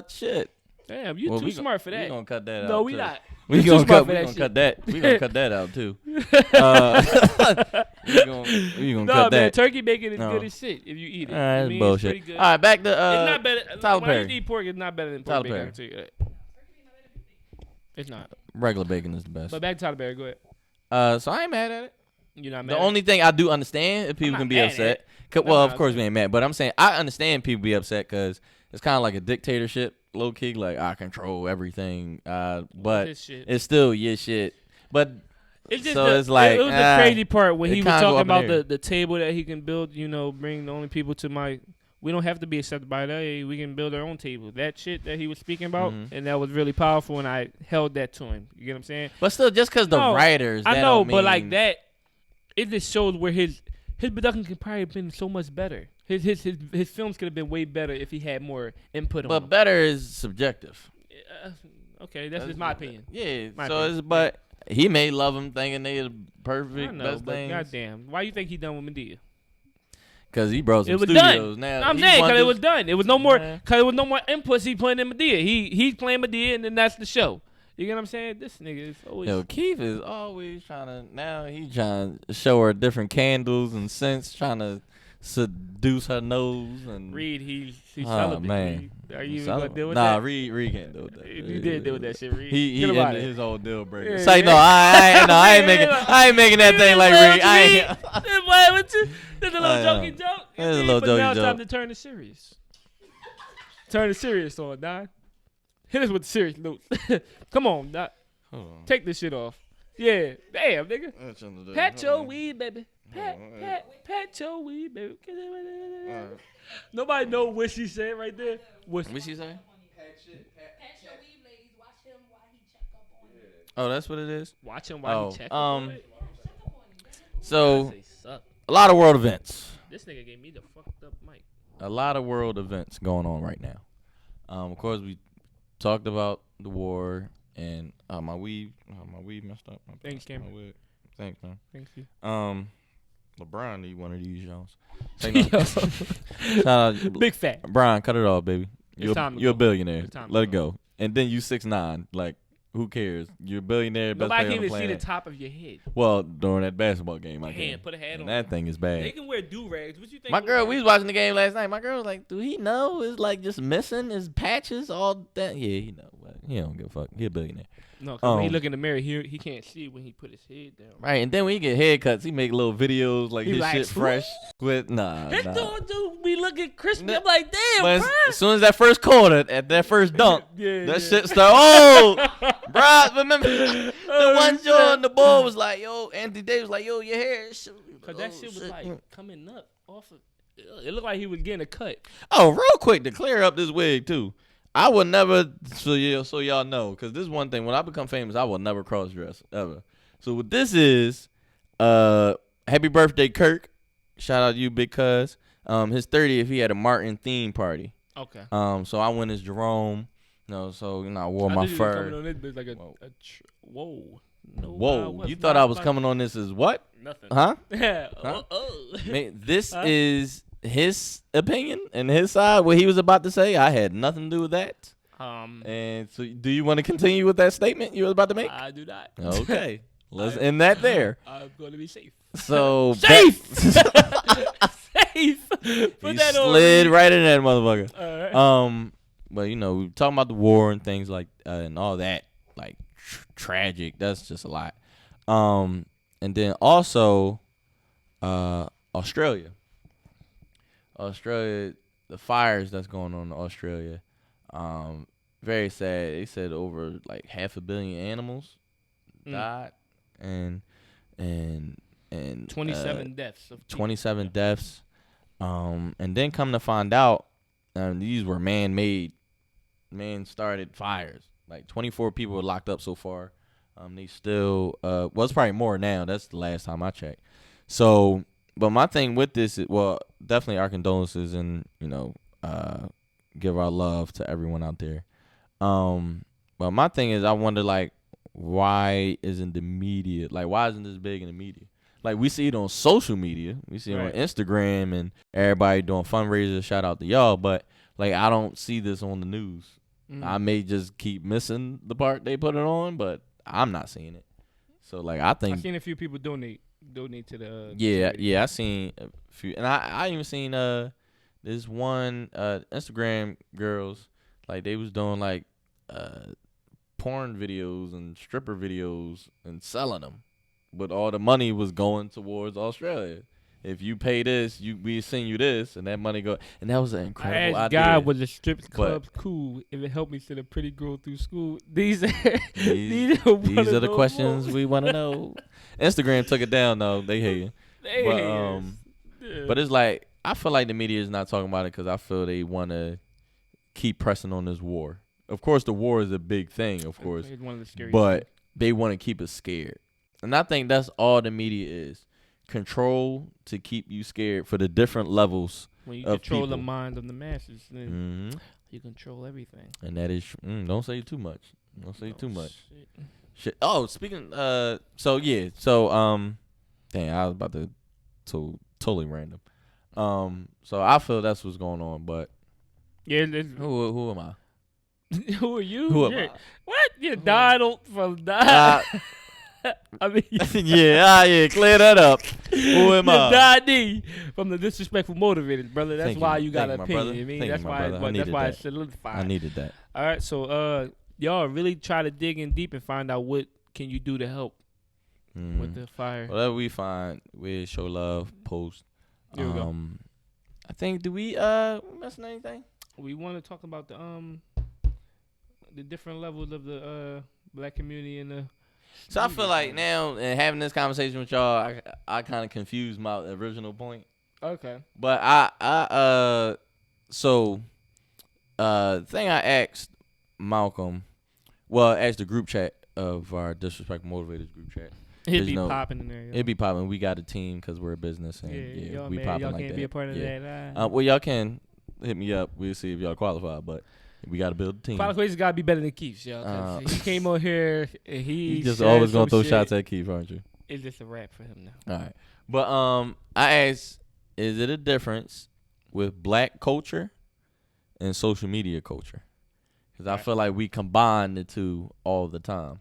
shit. Damn, you too smart for that. We gonna cut that out. No, we too. not. We gonna cut that. We gonna cut that out too. We gonna cut man, that. turkey bacon is good as shit if you eat it. That's It's bullshit. pretty good. All right, back to it's not better. Tyler When Perry. you eat pork, it's not better than pork Tyler bacon. I Perry. can tell you that. It's not. Regular bacon is the best. But back to Tyler Perry. Go ahead. So I ain't mad at it. You're not mad. The only thing I do understand if people can be upset. Well, of course we ain't mad, but I'm saying I understand people be upset because it's kind of like a dictatorship, low key. Like I control everything, but it's still your shit. But it's just it's like it was the crazy part when he was talking about the table that he can build. You know, bring the only people to my. We don't have to be accepted by that. Hey, we can build our own table. That shit that he was speaking about, and that was really powerful, and I held that to him. You get what I'm saying? But still, just because the writers, I know, but like that, it just shows where his production could probably have been so much better. His films could have been way better if he had more input on them. But better is subjective. Okay, that's just my opinion. Yeah. But he may love him thinking they the perfect I know, best but things. goddamn, why you think he done with Madea? Because he brought some it was studios. Done. Now I'm saying because it was done. It was no more. Because there was no more inputs. He playing in Madea. He's playing Madea, and then that's the show. You get what I'm saying? This nigga is always. Yo, Keith is always trying to. Now he's trying to show her different candles and scents, trying to seduce her nose and. Reed, he's celibate. Man. Are you even gonna deal with that? Nah, Reed can't deal with that. You did deal with that shit, Reed. He ended his whole deal breaker. Yeah, Say no, I ain't making that thing like Reed. I ain't. This a little jokey joke. It's a little but jokey now it's joke. time to turn to serious. Turn to serious on, Don. Hit us with the serious notes. Come on, Doc. Take this shit off. Yeah. Damn, nigga. Pat your weed, baby. Pat your weed, baby. Nobody know what she said right there. What she say? Pat your weed, ladies. Watch him while he check up on you. Oh, that's what it is? Watch him while he check up on it. So, a lot of world events. This nigga gave me the fucked up mic. A lot of world events going on right now. Of course, we talked about the war and my weed messed up. Thanks, Cam. Thanks, man. Thank you. LeBron need one of these Jones. Shout out, Big fat. Brian, cut it off, baby. You're a billionaire. Let it go. And then you 6'9". Like, who cares? You're a billionaire. Best Nobody player can on the even see planet. the top of your head. Well, during that basketball game, I can. Put a hat on. That thing is bad. They can wear do-rags. What you think? My girl, we was watching the game last night. My girl was like, do he know it's like just missing his patches, all that? Yeah, he know. But he don't give a fuck. He a billionaire. No, because when he look in the mirror, he can't see when he put his head down. Right, and then when he get haircuts, he make little videos like his like, shit fresh. With nah. That dude be looking crispy. I'm like, damn, But bro. as soon as that first quarter, at that first dunk, Yeah. shit start. Oh, bro, remember the one Jordan, the boy was like, yo, Anthony Davis was like, yo, your hair. Because that shit was like coming up off of. It looked like he was getting a cut. Oh, real quick to clear up this wig too. I will never, so y'all know, because this is one thing. When I become famous, I will never cross dress ever. So what this is, happy birthday, Kirk. Shout out to you, big cuz. His 30th, he had a Martin theme party. Okay. So I went as Jerome. So I wore my fur. Coming on this bitch like whoa. No, Whoa, you thought I was coming on this as what? Nothing. Huh? Yeah. Huh? This is his opinion and his side, what he was about to say. I had nothing to do with that. And so do you want to continue with that statement you were about to make? I do not. Okay. Let's end that there. I'm going to be safe. So safe. Safe. Put he that slid on right in that motherfucker. All right. But we were talking about the war and things like and all that, like tragic. That's just a lot. And then also Australia, the fires that's going on in Australia. Very sad. They said over like 500 million animals died, and 27 deaths. 27 deaths. And then come to find out, these were man-started fires. Like 24 people were locked up so far. They still, it's probably more now. That's the last time I checked. So, but my thing with this is, definitely our condolences and, give our love to everyone out there. But my thing is, I wonder like, why isn't the media like? Why isn't this big in the media? Like we see it on social media, we see it on Instagram, and everybody doing fundraisers. Shout out to y'all, but like I don't see this on the news. I may just keep missing the part they put it on, but I'm not seeing it. So like I think I've seen a few people donate to the yeah, I seen a few, and I even seen this one Instagram girls, like they was doing like porn videos and stripper videos and selling them, but all the money was going towards Australia. If you pay this, we send you this, and that money go. And that was an incredible idea. Guy was a strip club cool. If it helped me send a pretty girl through school, these are the questions we want to know. Instagram took it down though. They hate it. But it's like I feel like the media is not talking about it because I feel they want to keep pressing on this war. Of course, the war is a big thing, of course, it's one of the scary but things. they want to keep us scared, and I think that's all the media is. Control to keep you scared for the different levels when you of control people. the mind of the masses, then you control everything. And that is don't say too much. Don't say too much. Shit. Oh, speaking. Dang, I was about to totally random. So I feel that's what's going on, but Yeah, who am I? who are you? Who am I? What? You died from die. I mean, yeah, clear that up. Who am I? Donnie from the Disrespectful Motivators, brother. That's why you got an opinion. Brother. I mean, Thank that's you, why. brother. That's why it's solidified. I needed that. All right, so y'all really try to dig in deep and find out what can you do to help with the fire. Whatever we find, we show love, post. There we go. I think we missing anything? We want to talk about the different levels of the black community and the. So I feel like now, and having this conversation with y'all, I kind of confused my original point. Okay. But thing I asked Malcolm, asked the group chat of our Disrespect Motivators group chat. It'd be popping in there. Yo. It'd be popping. We got a team because we're a business, and we popping y'all like can't that. be a part of that. Well, y'all can hit me up. We'll see if y'all qualify, but we got to build a team. Qualifications got to be better than Keith's, y'all. 'Cause he came on here and he just said always gonna some throw shit. shots at Keith, aren't you? It's just a wrap for him now. All right, but I asked, is it a difference with black culture and social media culture? Because I feel like we combine the two all the time.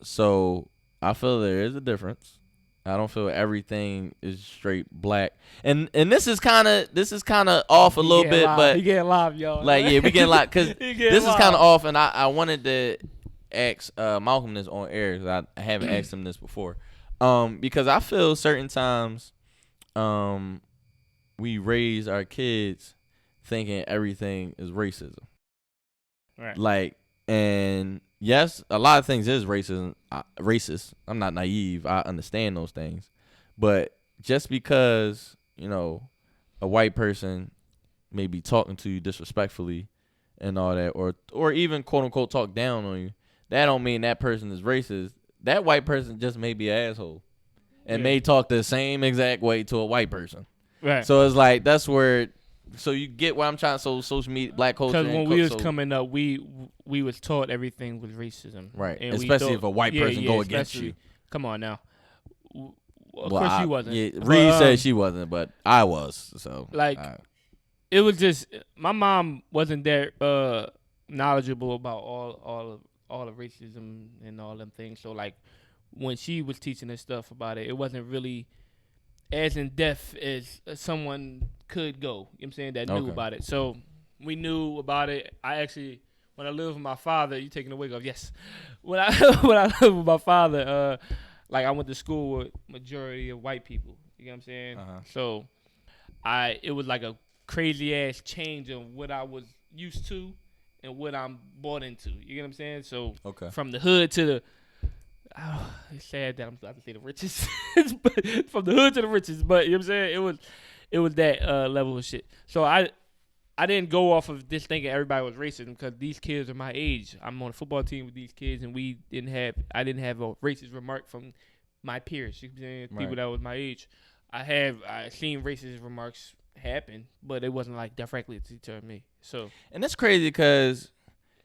So I feel there is a difference. I don't feel everything is straight black, and this is kind of off a little bit, but he getting live, y'all. like we getting live because this is kind of off, and I wanted to ask Malcolm this on air because I haven't asked him this before, because I feel certain times, we raise our kids thinking everything is racism, right? Like, and yes, a lot of things is racism. Racist. I'm not naive. I understand those things, but just because a white person may be talking to you disrespectfully and all that, or even quote unquote talk down on you, that don't mean that person is racist. That white person just may be an asshole and may talk the same exact way to a white person. Right. So it's like that's where. So you get what I'm trying to. So social media, black culture. Because when we was coming up, we was taught everything was racism. Right. And especially if a white person go against you. Come on now. Of course she wasn't. Yeah, Reed said she wasn't, but I was. So it was just my mom wasn't that knowledgeable about all of racism and all them things. So like when she was teaching us stuff about it, it wasn't really as in depth as someone could go. You know what I'm saying? That knew about it. So we knew about it. I actually, when I lived with my father, you taking the wig off? Yes. When I lived with my father, like I went to school with majority of white people. You know what I'm saying? So it was like a crazy ass change of what I was used to and what I'm bought into. You get what I'm saying? So from the hood to the it's sad that I'm about to say the richest, but from the hood to the richest. But you know what I'm saying? It was that level of shit. So I didn't go off of this thinking everybody was racist because these kids are my age. I'm on a football team with these kids, and I didn't have a racist remark from my peers. You know what I'm saying? People that was my age. I seen racist remarks happen, but it wasn't like directly to me. So and that's crazy because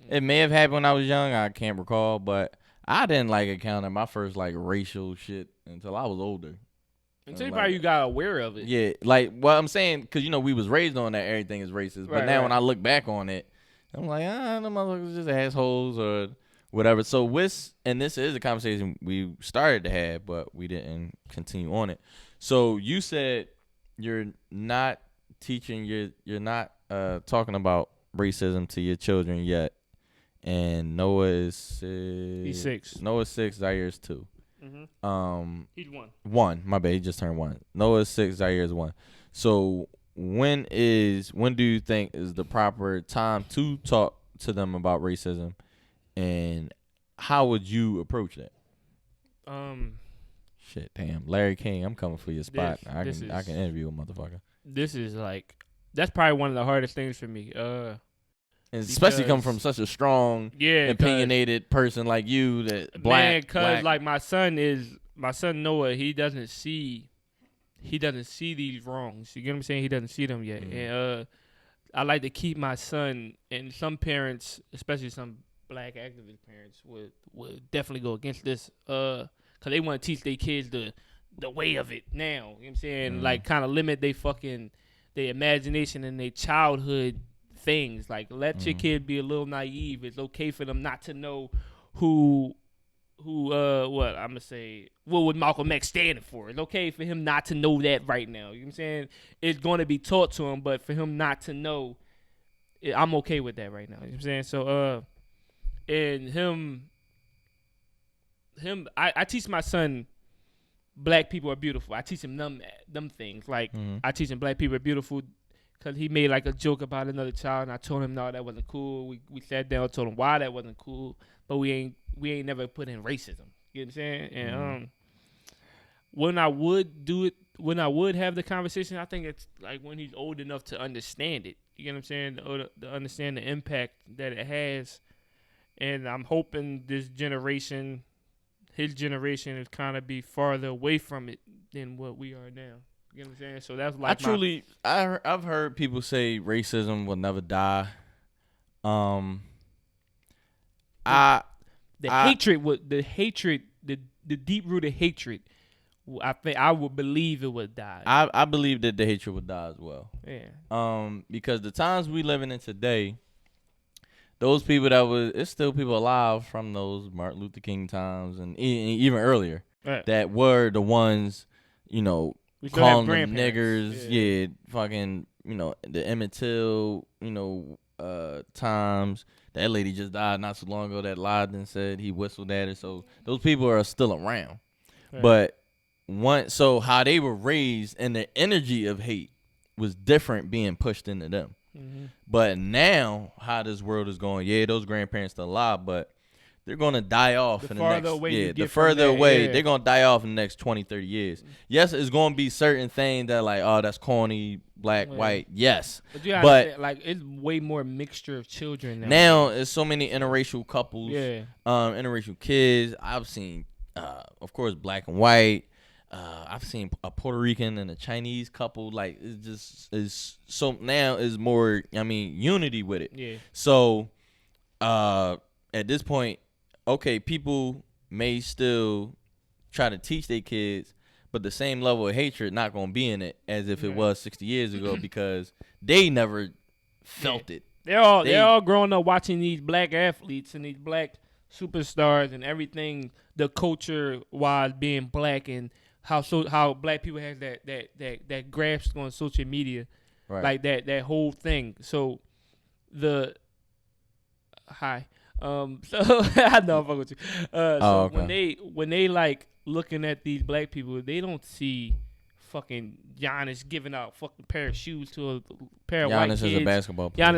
It may have happened when I was young. I can't recall, but I didn't like encounter my first like racial shit until I was older. Until probably you got aware of it. Yeah, like what I'm saying, because we was raised on that everything is racist. But now when I look back on it, I'm like, the motherfuckers just assholes or whatever. So and this is a conversation we started to have, but we didn't continue on it. So you said you're not teaching, you're not talking about racism to your children yet. And Noah is 6. He's 6. Noah's 6. Zaire is 2. Mm-hmm. He's 1. 1. My bad. He just turned 1. Noah's 6. Zaire is 1. So when do you think is the proper time to talk to them about racism, and how would you approach that? Shit, damn, Larry King, I'm coming for your spot. I can interview a motherfucker. This is like, that's probably one of the hardest things for me. And especially coming from such a strong, opinionated person like you, that black. Like my son Noah, he doesn't see these wrongs. You get what I'm saying? He doesn't see them yet. Mm-hmm. And I like to keep my son, and some parents, especially some black activist parents, would definitely go against this, because they want to teach their kids the way of it now. You know what I'm saying? Mm-hmm. Like kind of limit their imagination and their childhood things. Like let your kid be a little naive. It's okay for them not to know what I'm gonna say, what would Malcolm X stand for. It's okay for him not to know that right now. You know what I'm saying? It's going to be taught to him, but for him not to know, I'm okay with that right now. You know what I'm saying? So and him I teach my son black people are beautiful. I teach him them things. Like I teach him black people are beautiful. Cause he made like a joke about another child, and I told him no, that wasn't cool. We sat down and told him why that wasn't cool, but we ain't never put in racism. You know what I'm saying? And when I would have the conversation, I think it's like when he's old enough to understand it. You get what I'm saying? To understand the impact that it has. And I'm hoping his generation is kind of be farther away from it than what we are now. You know what I'm saying? So that's like I've heard people say racism will never die. The deep-rooted hatred, I would believe it would die. I believe that the hatred would die as well. Yeah. Because the times we living in today, those people it's still people alive from those Martin Luther King times and even earlier that were the ones, calling them niggers, fucking, the Emmett Till, times. That lady just died not so long ago that lied and said he whistled at her. So those people are still around. Right. But so how they were raised and the energy of hate was different being pushed into them. Mm-hmm. But now how this world is going, those grandparents still alive, but they're going to die off in the next the further away, they're going to die off in the next 20, 30 years. Yes, it's going to be certain things that like, oh, that's corny, black, white. Yes. But like it's way more mixture of children now. Now it's so many interracial couples, interracial kids. I've seen of course black and white. I've seen a Puerto Rican and a Chinese couple. Like it just is so now is more unity with it. Yeah. So at this point, okay, people may still try to teach their kids, but the same level of hatred not going to be in it as if it was 60 years ago because they never felt it. They're all growing up watching these black athletes and these black superstars and everything, the culture while being black and how black people have that grasp on social media, right. Like that whole thing. So so I know I'm fucking with you. Okay. when they like looking at these black people, they don't see fucking Giannis giving out fucking pair of shoes to a pair of white kids. Giannis is a basketball player.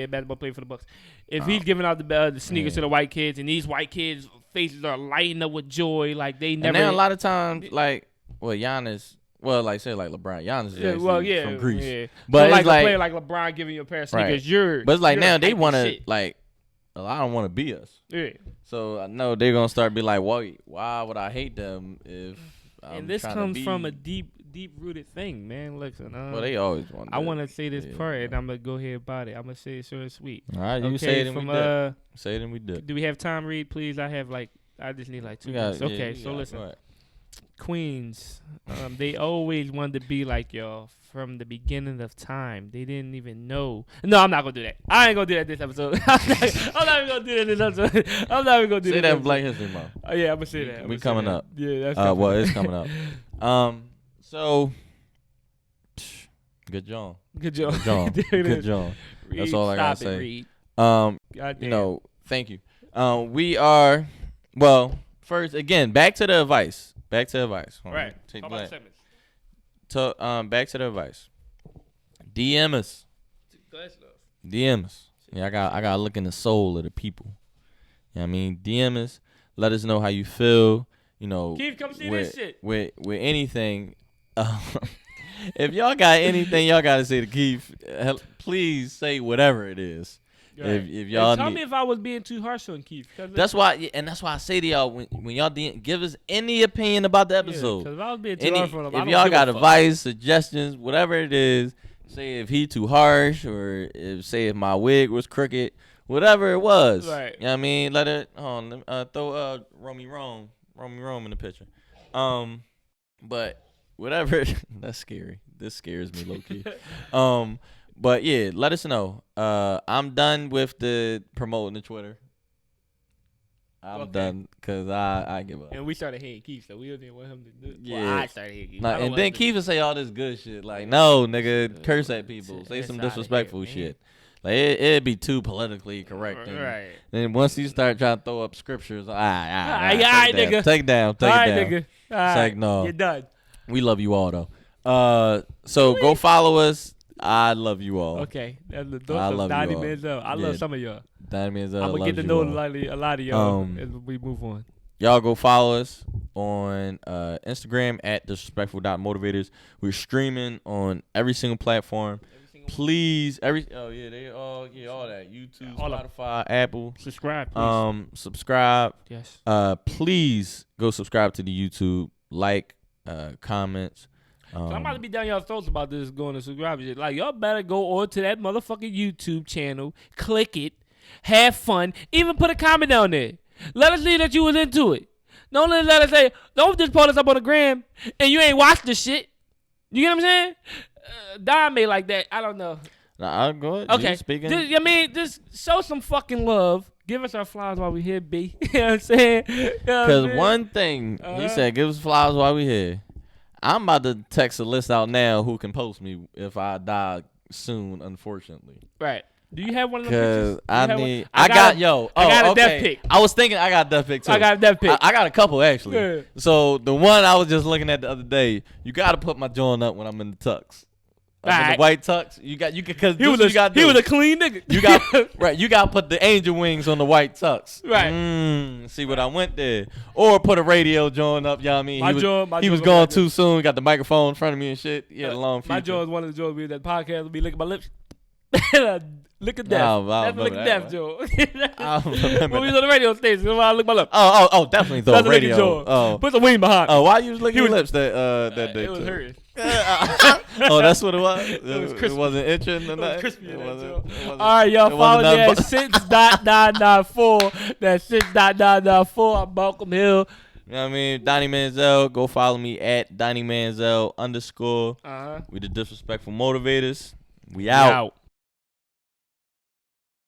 Basketball player for the Bucks. If he's giving out the sneakers to the white kids, and these white kids' faces are lighting up with joy, like they never. And now a lot of times, Giannis. Well, say LeBron, Giannis is from Greece. Yeah. But so it's a player like LeBron giving you a pair of sneakers, right. But it's like now they want to I don't want to be us. Yeah. So I know they're gonna start be like, why would I hate them if? And this comes from a deep deep rooted thing, man. Listen, Well, they always want. I want to say this yeah, part, yeah. and I'm gonna go ahead about it. I'm gonna say it short and sweet. All right, you Okay, say it and from we did. Say it and we did. do we have time, Reed? Please, I just need like 2 You got minutes. it. Okay, Yeah, so you got it. listen, Go ahead. Queens, they always wanted to be like y'all from the beginning of time. They didn't even know. No, I'm not gonna do that. I ain't gonna do that this episode. I'm not even gonna do that this episode. I'm not even gonna do Say that. that this in Black History Month. Oh yeah, I'm gonna say that. We coming up. Yeah, that's Well, it's coming up. So, good job. Good job. Good job. There it Good is. job. Reed, That's all I gotta stop it, say. Reed. You know, thank you. We are, well, first, again, back to the advice. Hold on, Right. take How about that. segments? Back to the advice. DM us. Go ahead, Slow. DM us. Yeah, I got to look in the soul of the people. You know what I mean? DM us. Let us know how you feel. You know, Keith, come see with, this shit. With anything. If y'all got anything y'all got to say to Keith, please say whatever it is. Right. If y'all tell need, me if I was being too harsh on Keith. that's why I say to y'all when y'all give us any opinion about the episode. Because if I was being too harsh on him, I If don't y'all give got a fuck. advice, suggestions, whatever it is, say if he too harsh or say if my wig was crooked, whatever it was. Right. You know what I mean? Let it throw Romy Rome in the picture. But whatever, that's scary. This scares me low key. But yeah, let us know. I'm done with the promoting the Twitter. I'm done because I give up. And we started hating Keith, so we didn't want him to do it. Yeah. Well, I started hating Keith. Nah, I don't and want then him to Keith will say all this good shit. Like, no, nigga, curse at people. Say It's some outta here, disrespectful man. shit. Like, it'd be too politically correct. And Right. then once you start trying to throw up scriptures, all right, nigga. Take it down. All right, nigga. All right. like, no. You're done. We love you all, though. So go follow us. I love you all. Okay. That's the I thoughts love of you 90 all. minutes up. I Yeah. love some of y'all. That means I'm going to get to know a lot of y'all as we move on. Y'all go follow us on Instagram at disrespectful.motivators. We're streaming on every single platform. Please, all that. YouTube, All of Spotify, Apple. Subscribe, please. Subscribe. Yes. Please go subscribe to the YouTube. Like, comments. So I'm about to be down y'all throats about this going to subscribe shit. Like, y'all better go on to that motherfucking YouTube channel, click it, have fun, even put a comment down there. Let us see that you was into it. Don't let us say, don't just put us up on the gram and you ain't watched the shit. You get what I'm saying? Don may like that. I don't know. Nah, I'll go ahead. Okay. You speaking? Just show some fucking love. Give us our flowers while we here, B. You know what I'm saying? Because one thing, he said, give us flowers while we here. I'm about to text a list out now who can post me if I die soon, unfortunately. Right. Do you have one of them pictures? Because I got a okay. death pic. I was thinking I got a death pic too. I got a death pic. I got a couple actually. Yeah. So the one I was just looking at the other day, you got to put my joint up when I'm in the tux. I'm in the Alright. white tux. You got because He was a clean nigga. You got right. You got to put the angel wings on the white tux. Right. See what I went there, or put a radio joint up. You know what I mean? My he was, jaw he was was going like too soon. Got the microphone in front of me and shit. He had a long My feature. jaw is one of the jaws we that podcast will be licking my lips. Lick of death. Oh, I That's don't lick of remember death, that Joe. I don't remember When we was on the radio station, so I lick my lip. Oh, definitely though. That's a Radio. licking jaw. Oh, Put some wing behind. oh, why you was licking He your was- lips that day? It was too? hurting. Oh, that's what it was. was crispy. It wasn't itching or It was nothing? crispy in It that wasn't- jaw. it wasn't- All right, y'all it follow wasn't me at nothing 6.994. That's 6.994. I'm Malcolm Hill. You know what I mean? Donnie Manziel. Go follow me at Donnie Manziel _. Uh-huh. We the disrespectful motivators. We We out. out.